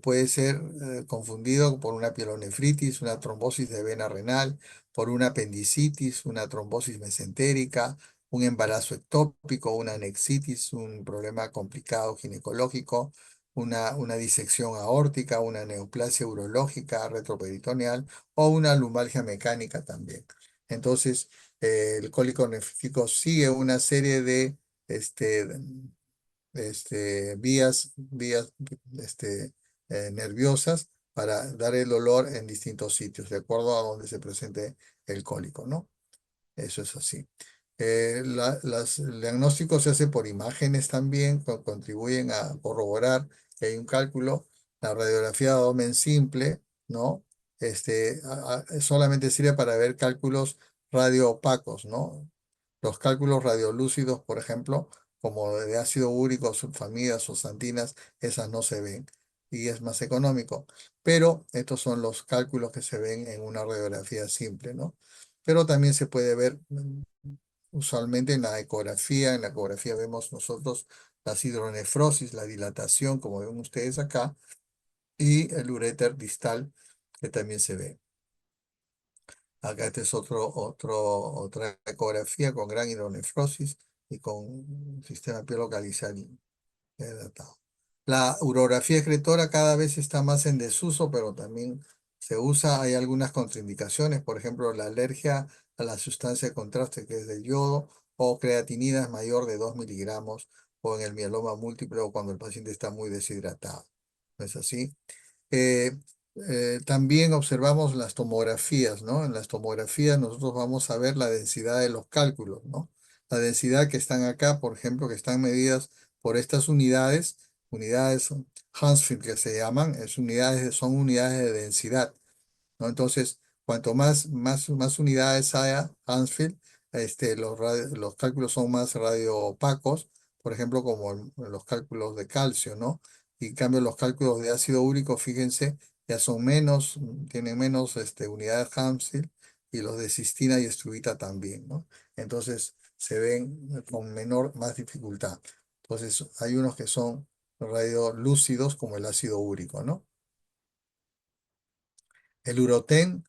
[SPEAKER 1] puede ser confundido por una pielonefritis, una trombosis de vena renal, por una apendicitis, una trombosis mesentérica, un embarazo ectópico, una anexitis, un problema complicado ginecológico, una disección aórtica, una neoplasia urológica retroperitoneal o una lumbalgia mecánica también. Entonces, el cólico nefrítico sigue una serie de este, vías nerviosas para dar el dolor en distintos sitios, de acuerdo a donde se presente el cólico, ¿no? Eso es así. El diagnóstico se hace por imágenes también, contribuyen a corroborar que hay un cálculo. La radiografía de abdomen simple, ¿no? Solamente sirve para ver cálculos radioopacos, ¿no? Los cálculos radiolúcidos, por ejemplo, como de ácido úrico, sulfamidas o santinas, esas no se ven y es más económico. Pero estos son los cálculos que se ven en una radiografía simple, ¿no? Pero también se puede ver usualmente en la ecografía. En la ecografía vemos nosotros la hidronefrosis, la dilatación, como ven ustedes acá, y el uréter distal, que también se ve. Acá este es otra ecografía con gran hidronefrosis y con un sistema piel localizado dilatado. La urografía excretora cada vez está más en desuso, pero también se usa. Hay algunas contraindicaciones, por ejemplo, la alergia a la sustancia de contraste que es del yodo, o creatinina mayor de 2 miligramos, o en el mieloma múltiple o cuando el paciente está muy deshidratado. ¿No es así? Eh, También observamos las tomografías, ¿no? En las tomografías nosotros vamos a ver la densidad de los cálculos, ¿no? La densidad que están acá, por ejemplo, que están medidas por estas unidades Hounsfield que se llaman, son unidades de densidad, ¿no? Entonces, cuanto más unidades haya Hansfield, los cálculos son más radioopacos, por ejemplo, como los cálculos de calcio, ¿no? Y en cambio, los cálculos de ácido úrico, fíjense, ya son menos, tienen menos unidades Hansfield, y los de cistina y estruvita también, ¿no? Entonces, se ven con más dificultad. Entonces, hay unos que son radiolúcidos, como el ácido úrico, ¿no? El Uroten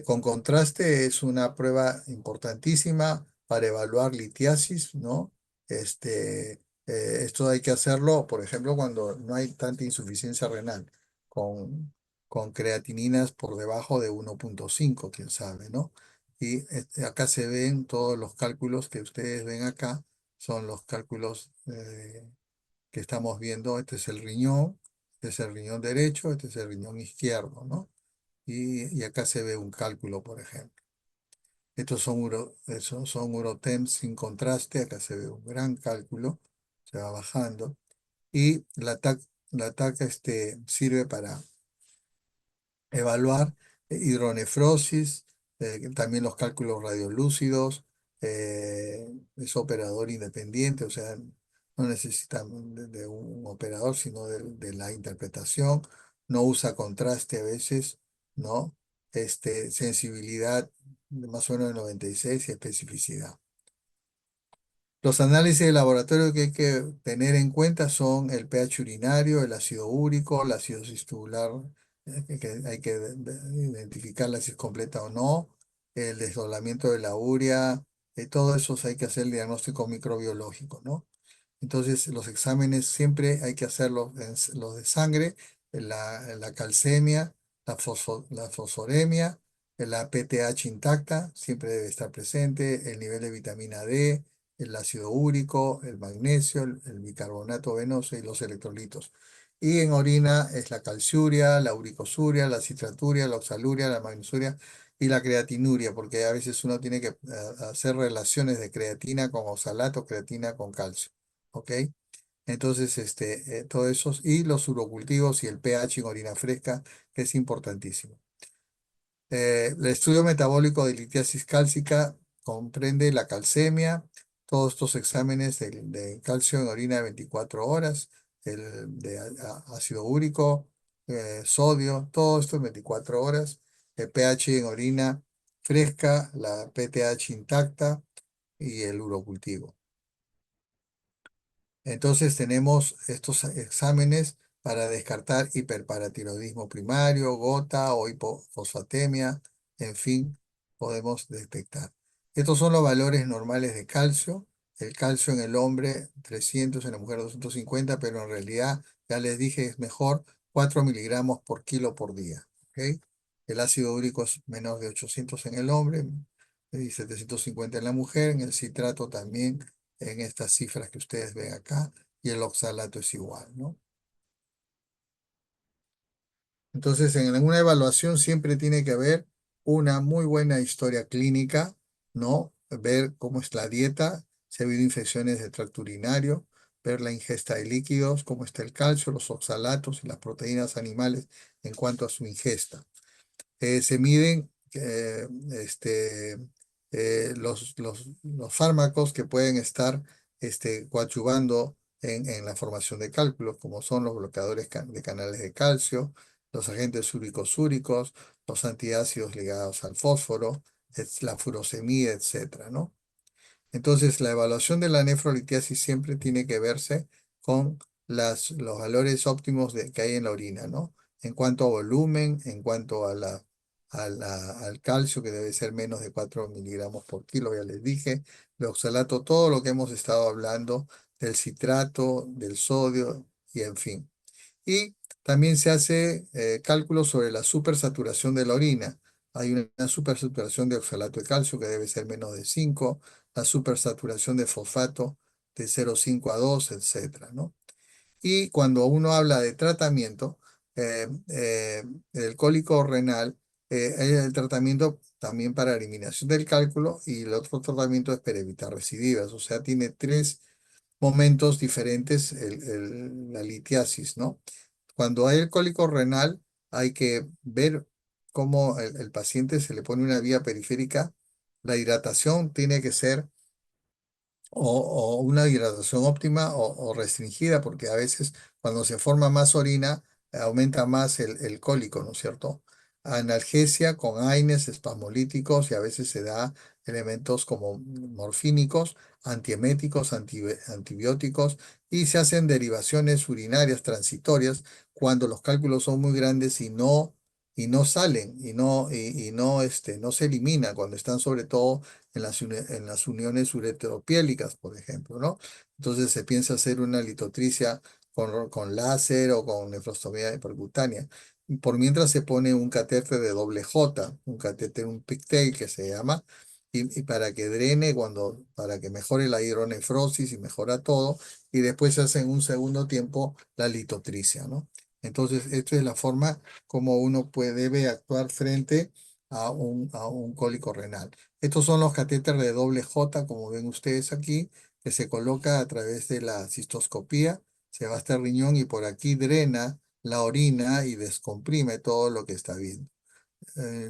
[SPEAKER 1] con contraste es una prueba importantísima para evaluar litiasis, ¿no? Esto hay que hacerlo, por ejemplo, cuando no hay tanta insuficiencia renal, con, con creatininas por debajo de 1,5, quién sabe, ¿no? Y acá se ven todos los cálculos que ustedes ven acá, son los cálculos que estamos viendo. Este es el riñón, este es el riñón derecho, este es el riñón izquierdo, ¿no? Y acá se ve un cálculo, por ejemplo. Estos son urotems sin contraste. Acá se ve un gran cálculo, se va bajando. Y la TAC sirve para evaluar hidronefrosis, también los cálculos radiolúcidos. Es operador independiente, o sea, no necesita de un operador, sino de la interpretación. No usa contraste a veces, ¿no? Sensibilidad más o menos de 96 y especificidad. Los análisis de laboratorio que hay que tener en cuenta son el pH urinario, el ácido úrico, la acidosis tubular, que hay que identificarla si es completa o no, el desdoblamiento de la urea, todo eso hay que hacer el diagnóstico microbiológico, ¿no? Entonces, los exámenes siempre hay que hacerlos, los de sangre, la calcemia, la fosforemia, la PTH intacta, siempre debe estar presente, el nivel de vitamina D, el ácido úrico, el magnesio, el bicarbonato venoso y los electrolitos. Y en orina es la calciuria, la uricosuria, la citraturia, la oxaluria, la magnesuria y la creatinuria, porque a veces uno tiene que hacer relaciones de creatina con oxalato, creatina con calcio. ¿Ok? Entonces, todo eso, y los urocultivos y el pH en orina fresca, que es importantísimo. El estudio metabólico de litiasis cálcica comprende la calcemia, todos estos exámenes de calcio en orina de 24 horas, el de ácido úrico, sodio, todo esto en 24 horas, el pH en orina fresca, la PTH intacta y el urocultivo. Entonces tenemos estos exámenes para descartar hiperparatiroidismo primario, gota o hipofosfatemia, en fin, podemos detectar. Estos son los valores normales de calcio. El calcio en el hombre 300, en la mujer 250, pero en realidad, ya les dije, es mejor 4 miligramos por kilo por día. ¿Ok? El ácido úrico es menos de 800 en el hombre y 750 en la mujer. En el citrato también en estas cifras que ustedes ven acá, y el oxalato es igual, ¿no? Entonces, en una evaluación siempre tiene que haber una muy buena historia clínica, ¿no? Ver cómo es la dieta, si ha habido infecciones de tracto urinario, ver la ingesta de líquidos, cómo está el calcio, los oxalatos y las proteínas animales en cuanto a su ingesta. Se miden los fármacos que pueden estar coadyuvando en la formación de cálculos, como son los bloqueadores de canales de calcio, los agentes úricos, los antiácidos ligados al fósforo, la furosemida, etcétera, ¿no? Entonces, la evaluación de la nefrolitiasis siempre tiene que verse con los valores óptimos que hay en la orina, ¿no? En cuanto a volumen, en cuanto al calcio, que debe ser menos de 4 miligramos por kilo, ya les dije, el oxalato, todo lo que hemos estado hablando, del citrato, del sodio, y en fin. Y también se hace cálculos sobre la supersaturación de la orina. Hay una supersaturación de oxalato de calcio que debe ser menos de 5, la supersaturación de fosfato de 0,5 a 2, etcétera, ¿no? Y cuando uno habla de tratamiento, el cólico renal, hay el tratamiento también para eliminación del cálculo y el otro tratamiento es para evitar recidivas. O sea, tiene tres momentos diferentes la litiasis, ¿no? Cuando hay el cólico renal, hay que ver cómo el paciente se le pone una vía periférica. La hidratación tiene que ser o una hidratación óptima o restringida, porque a veces cuando se forma más orina, aumenta más el cólico, ¿no es cierto? Analgesia con AINES, espasmolíticos y a veces se da elementos como morfínicos, antieméticos, antibióticos y se hacen derivaciones urinarias transitorias cuando los cálculos son muy grandes y no salen y no se eliminan cuando están sobre todo en las uniones ureteropiélicas, por ejemplo, ¿no? Entonces se piensa hacer una litotricia con láser o con nefrostomía percutánea. Y por mientras se pone un catéter de doble J, un catéter, un pigtail que se llama, y para que drene, para que mejore la hidronefrosis y mejora todo, y después se hace en un segundo tiempo la litotricia, ¿no? Entonces, esta es la forma como uno debe actuar frente a un cólico renal. Estos son los catéteres de doble J, como ven ustedes aquí, que se coloca a través de la cistoscopía, se va hasta el riñón y por aquí drena la orina y descomprime todo lo que está viendo.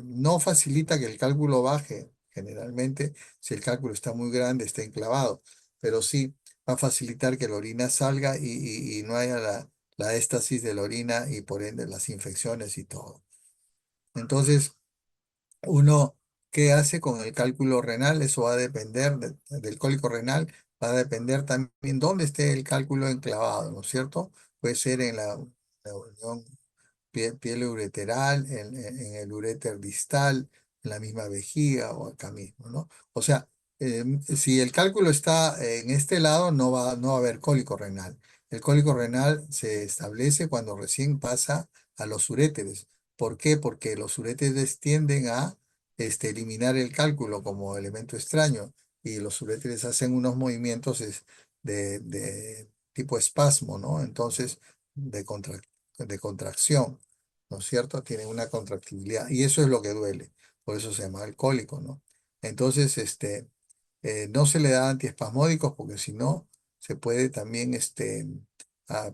[SPEAKER 1] No facilita que el cálculo baje, generalmente, si el cálculo está muy grande, está enclavado, pero sí va a facilitar que la orina salga y no haya la éstasis de la orina y por ende las infecciones y todo. Entonces, uno ¿Qué hace con el cálculo renal? Eso va a depender del cólico renal, va a depender también dónde esté el cálculo enclavado, ¿no es cierto? Puede ser en la unión piel ureteral, en el uréter distal, en la misma vejiga o acá mismo, ¿no? O sea, si el cálculo está en este lado, no va a haber cólico renal. El cólico renal se establece cuando recién pasa a los uréteres. ¿Por qué? Porque los uréteres tienden a eliminar el cálculo como elemento extraño y los uréteres hacen unos movimientos de tipo espasmo, ¿no? Entonces, de contracción, ¿no es cierto? Tiene una contractibilidad y eso es lo que duele, por eso se llama alcohólico, ¿no? Entonces, no se le da antiespasmódicos porque si no, se puede también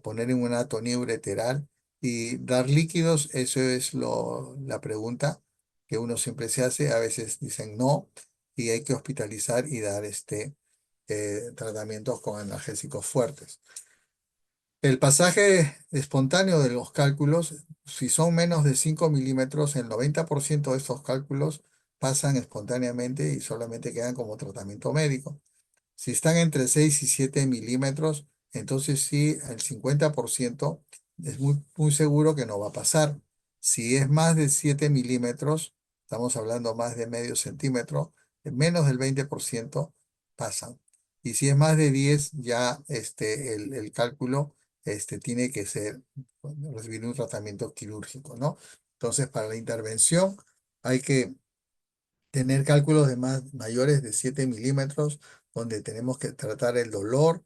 [SPEAKER 1] poner en una atonía ureteral y dar líquidos, eso es la pregunta que uno siempre se hace, a veces dicen no y hay que hospitalizar y dar tratamientos con analgésicos fuertes. El pasaje espontáneo de los cálculos, si son menos de 5 milímetros, el 90% de estos cálculos pasan espontáneamente y solamente quedan como tratamiento médico. Si están entre 6 y 7 milímetros, entonces sí, el 50% es muy seguro que no va a pasar. Si es más de 7 milímetros, estamos hablando más de medio centímetro, menos del 20% pasan. Y si es más de 10, ya el cálculo tiene que recibir un tratamiento quirúrgico, ¿no? Entonces, para la intervención hay que tener cálculos mayores de 7 milímetros, donde tenemos que tratar el dolor,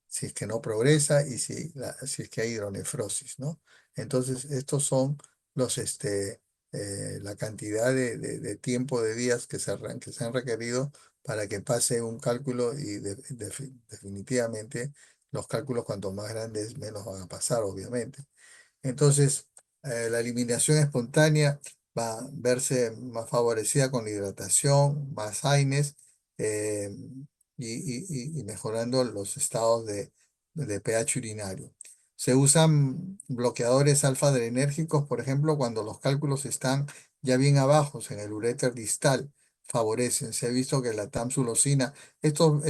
[SPEAKER 1] si es que no progresa y si es que hay hidronefrosis, ¿no? Entonces, estos son la cantidad de tiempo de días que se han requerido para que pase un cálculo y definitivamente los cálculos cuanto más grandes menos van a pasar, obviamente. Entonces, la eliminación espontánea va a verse más favorecida con la hidratación, más AINES eh, y mejorando los estados de pH urinario. Se usan bloqueadores alfa-adrenérgicos, por ejemplo, cuando los cálculos están ya bien abajo en el uréter distal. Favorecen. Se ha visto que la tamsulosina, estos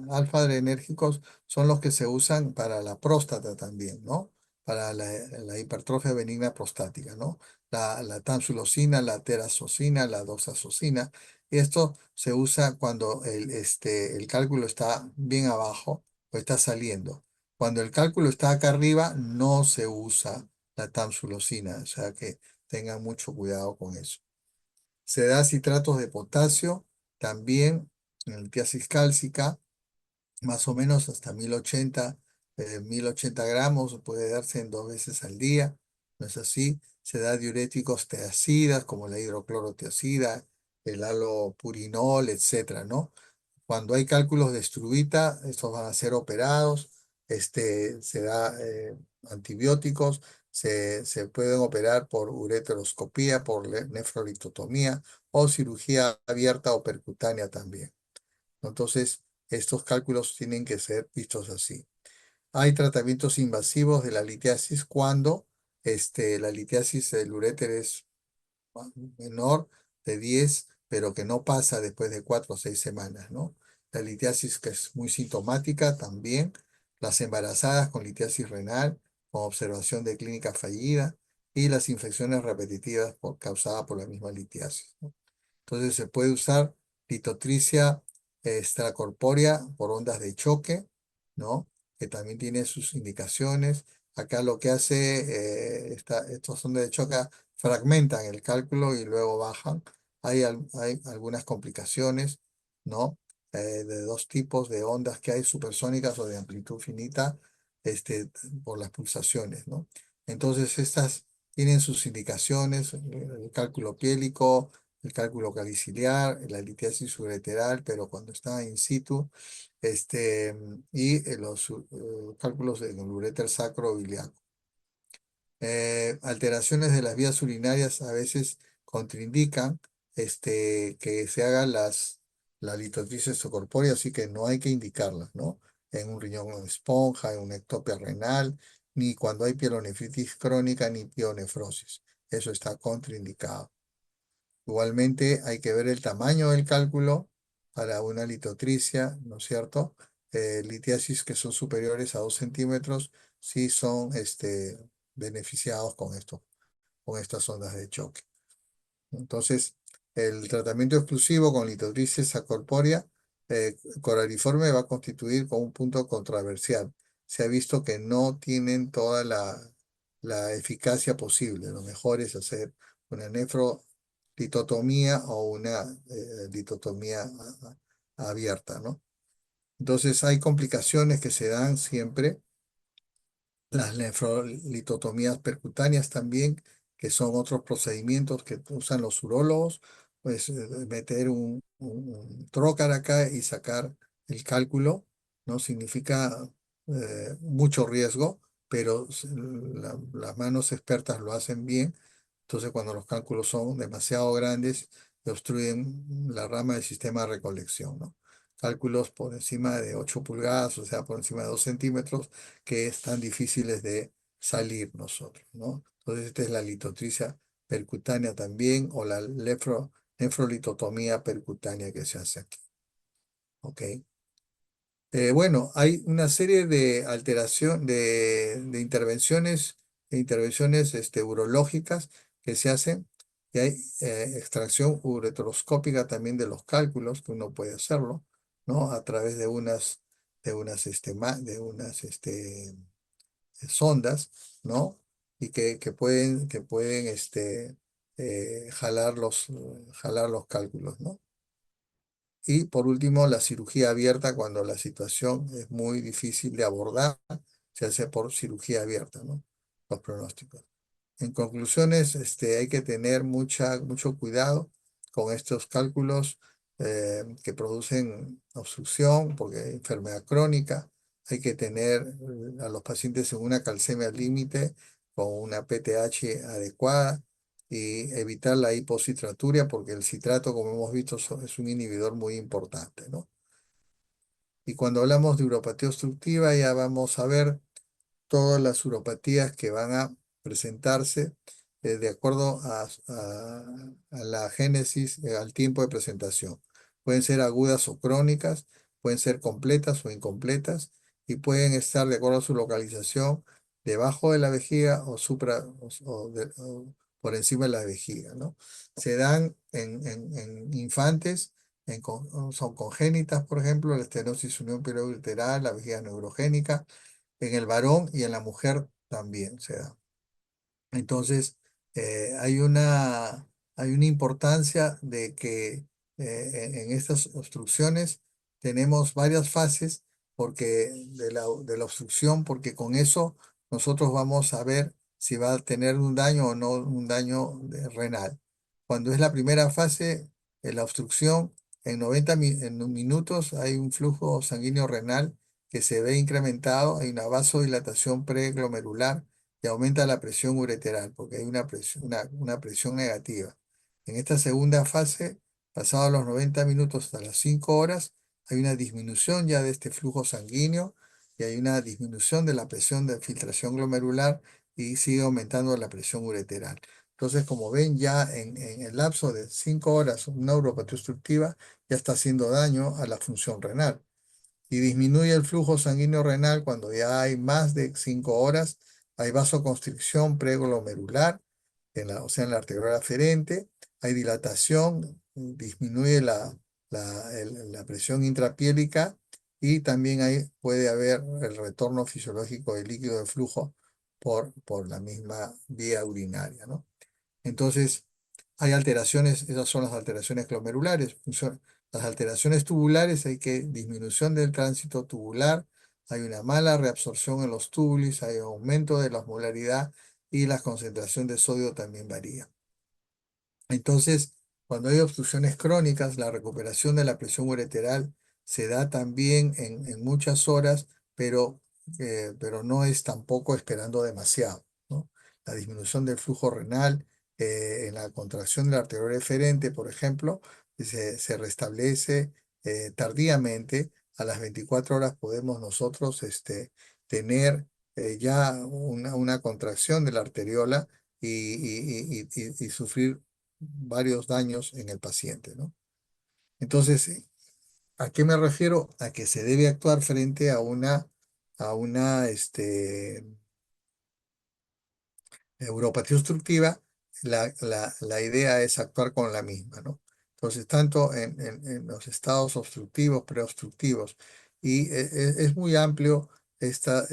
[SPEAKER 1] alfa-adrenérgicos son los que se usan para la próstata también, ¿no? Para la hipertrofia benigna prostática, ¿no? La tamsulosina, la terazosina, la doxazosina. Esto se usa cuando el cálculo está bien abajo o está saliendo. Cuando el cálculo está acá arriba, no se usa la tamsulosina, o sea que tengan mucho cuidado con eso. Se da citratos de potasio, también en litiasis cálcica, más o menos hasta 1080 gramos, puede darse en 2 veces al día, ¿no es así? Se da diuréticos teacidas como la hidroclorotiazida, el halopurinol, etcétera, ¿no? Cuando hay cálculos de estrubita, estos van a ser operados, se da antibióticos, se pueden operar por ureteroscopía, por nefrolitotomía o cirugía abierta o percutánea también. Entonces, estos cálculos tienen que ser vistos así. Hay tratamientos invasivos de la litiasis cuando la litiasis del uréter es menor de 10, pero que no pasa después de 4 o 6 semanas, ¿no? La litiasis que es muy sintomática también. Las embarazadas con litiasis renal, con observación de clínica fallida, y las infecciones repetitivas causadas por la misma litiasis, ¿no? Entonces se puede usar litotricia extracorpórea por ondas de choque, ¿no? Que también tiene sus indicaciones. Acá lo que hace estos ondas de choque fragmentan el cálculo y luego bajan. Hay algunas complicaciones, ¿no? De dos tipos de ondas que hay, supersónicas o de amplitud finita, por las pulsaciones, ¿no? Entonces estas tienen sus indicaciones, el cálculo piélico, el cálculo caliciliar, la litiasis ureteral, pero cuando está in situ, y los cálculos del uréter sacroiliaco. Alteraciones de las vías urinarias a veces contraindican que se hagan la litotricia extracorpórea, así que no hay que indicarlas, ¿no? En un riñón en esponja, en una ectopia renal, ni cuando hay pielonefritis crónica ni pionefrosis. Eso está contraindicado. Igualmente hay que ver el tamaño del cálculo para una litotricia, ¿no es cierto? Litiasis que son superiores a 2 centímetros, sí son beneficiados con esto, con estas ondas de choque. Entonces, el tratamiento exclusivo con litotrisis corpórea coraliforme va a constituir como un punto controversial. Se ha visto que no tienen toda la eficacia posible. Lo mejor es hacer una nefrolitotomía o una litotomía abierta, ¿no? Entonces, hay complicaciones que se dan siempre, las nefrolitotomías percutáneas también, que son otros procedimientos que usan los urólogos, pues meter un trocar acá y sacar el cálculo, ¿no? Significa mucho riesgo, pero las manos expertas lo hacen bien. Entonces, cuando los cálculos son demasiado grandes, obstruyen la rama del sistema de recolección, ¿no? Cálculos por encima de 8 pulgadas, o sea, por encima de 2 centímetros, que están difíciles de salir nosotros, ¿no? Entonces, esta es la litotricia percutánea también, o la nefrolitotomía percutánea que se hace aquí, ¿ok? Bueno, hay una serie de de intervenciones urológicas que se hacen, y hay extracción ureteroscópica también de los cálculos, que uno puede hacerlo, ¿no? A través de unas sondas, ¿no? Y que pueden jalar los cálculos, ¿no? Y por último, la cirugía abierta, cuando la situación es muy difícil de abordar, se hace por cirugía abierta, ¿no? Los pronósticos. En conclusiones, hay que tener mucho cuidado con estos cálculos que producen obstrucción, porque hay enfermedad crónica. Hay que tener a los pacientes en una calcemia límite con una PTH adecuada y evitar la hipocitraturia, porque el citrato, como hemos visto, es un inhibidor muy importante, ¿no? Y cuando hablamos de uropatía obstructiva, ya vamos a ver todas las uropatías que van a presentarse de acuerdo a la génesis, al tiempo de presentación. Pueden ser agudas o crónicas, pueden ser completas o incompletas, y pueden estar de acuerdo a su localización debajo de la vejiga o, o por encima de la vejiga, ¿no? Se dan en infantes, son congénitas, por ejemplo, la estenosis unión periuteral, la vejiga neurogénica, en el varón y en la mujer también se da. Entonces, hay una importancia de que en estas obstrucciones tenemos varias fases de la obstrucción, porque con eso nosotros vamos a ver si va a tener un daño o no un daño renal. Cuando es la primera fase de la obstrucción, en 90 minutos hay un flujo sanguíneo renal que se ve incrementado, hay una vasodilatación preglomerular y aumenta la presión ureteral, porque hay una presión negativa. En esta segunda fase, pasados los 90 minutos hasta las 5 horas, hay una disminución ya de este flujo sanguíneo y hay una disminución de la presión de filtración glomerular y sigue aumentando la presión ureteral. Entonces, como ven, ya en el lapso de 5 horas, una neuropatía obstructiva ya está haciendo daño a la función renal y disminuye el flujo sanguíneo renal cuando ya hay más de 5 horas. Hay vasoconstricción preglomerular, o sea, en la arteriola aferente, hay dilatación, disminuye la presión intrapiélica, y también puede haber el retorno fisiológico del líquido de flujo por la misma vía urinaria, ¿no? Entonces, hay alteraciones, esas son las alteraciones glomerulares. Las alteraciones tubulares, hay que disminución del tránsito tubular, hay una mala reabsorción en los túbulos, hay aumento de la osmolaridad y la concentración de sodio también varía. Entonces, cuando hay obstrucciones crónicas, la recuperación de la presión ureteral se da también en muchas horas, pero no es tampoco esperando demasiado, ¿no? La disminución del flujo renal, en la contracción de la arteriola eferente, por ejemplo, se restablece tardíamente. A las 24 horas podemos nosotros tener ya una contracción de la arteriola y sufrir varios daños en el paciente, ¿no? Entonces, ¿a qué me refiero? A que se debe actuar frente a una neuropatía obstructiva, la idea es actuar con la misma, ¿no? Entonces, tanto en los estados obstructivos, preobstructivos, y es muy amplio estas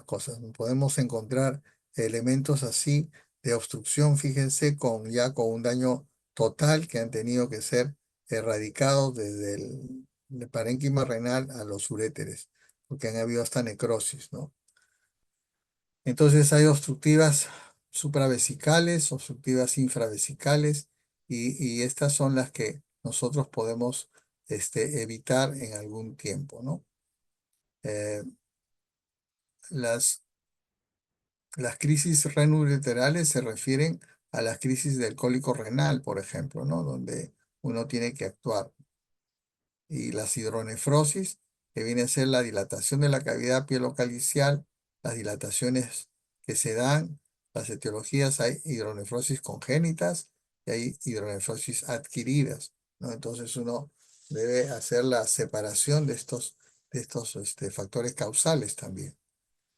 [SPEAKER 1] cosas. Podemos encontrar elementos así de obstrucción, fíjense, ya con un daño total que han tenido que ser erradicados desde el parénquima renal a los uréteres, porque han habido hasta necrosis, ¿no? Entonces hay obstructivas supravesicales, obstructivas infravesicales, y estas son las que nosotros podemos evitar en algún tiempo, ¿no? Eh, las, las crisis renoureterales se refieren a las crisis del cólico renal, por ejemplo, ¿no? Donde uno tiene que actuar. Y las hidronefrosis, que viene a ser la dilatación de la cavidad pielocalicial, las dilataciones que se dan, las etiologías, hay hidronefrosis congénitas y hay hidronefrosis adquiridas, ¿no? Entonces uno debe hacer la separación de estos factores causales también.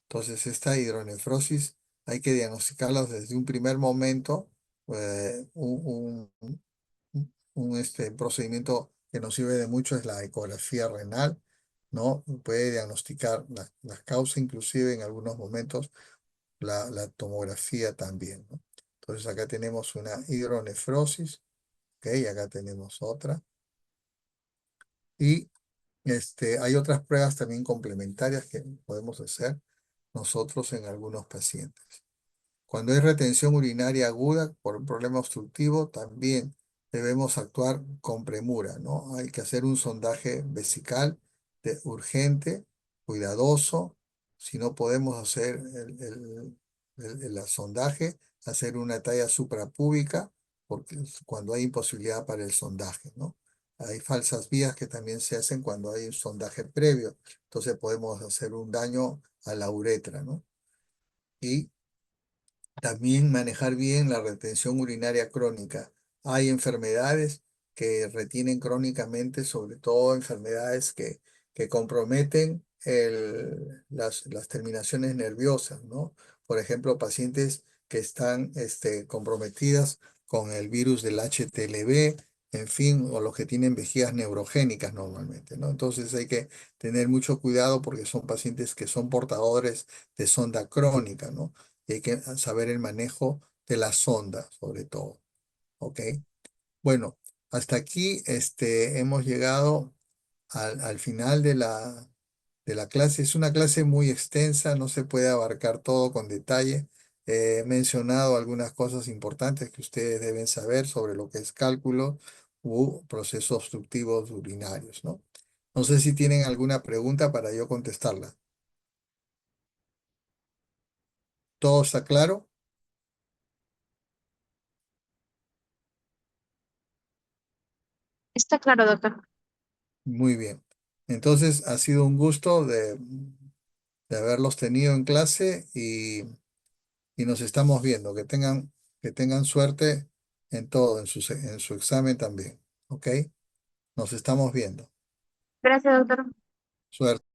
[SPEAKER 1] Entonces, esta hidronefrosis hay que diagnosticarla desde un primer momento. Un procedimiento que nos sirve de mucho es la ecografía renal, ¿no? Puede diagnosticar la causa, inclusive en algunos momentos la tomografía también, ¿no? Entonces, acá tenemos una hidronefrosis, ¿ok? Y acá tenemos otra. Y hay otras pruebas también complementarias que podemos hacer nosotros en algunos pacientes. Cuando hay retención urinaria aguda por un problema obstructivo, también debemos actuar con premura, ¿no? Hay que hacer un sondaje vesical urgente, cuidadoso. Si no podemos hacer el sondaje, hacer una talla suprapúbica, porque cuando hay imposibilidad para el sondaje, ¿no? Hay falsas vías que también se hacen cuando hay un sondaje previo. Entonces podemos hacer un daño a la uretra, ¿no? Y también manejar bien la retención urinaria crónica. Hay enfermedades que retienen crónicamente, sobre todo enfermedades que comprometen las terminaciones nerviosas, ¿no? Por ejemplo, pacientes que están comprometidas con el virus del HTLV, en fin, o los que tienen vejigas neurogénicas normalmente, ¿no? Entonces hay que tener mucho cuidado porque son pacientes que son portadores de sonda crónica, ¿no? Y hay que saber el manejo de la sonda, sobre todo. ¿Ok? Bueno, hasta aquí hemos llegado al final de la clase. Es una clase muy extensa, no se puede abarcar todo con detalle. He mencionado algunas cosas importantes que ustedes deben saber sobre lo que es cálculo u procesos obstructivos urinarios, ¿no? No sé si tienen alguna pregunta para yo contestarla. ¿Todo está claro?
[SPEAKER 2] Está claro, doctor.
[SPEAKER 1] Muy bien. Entonces, ha sido un gusto de haberlos tenido en clase y nos estamos viendo. Que tengan suerte en todo, en su examen también. ¿Ok? Nos estamos viendo.
[SPEAKER 2] Gracias, doctor.
[SPEAKER 1] Suerte.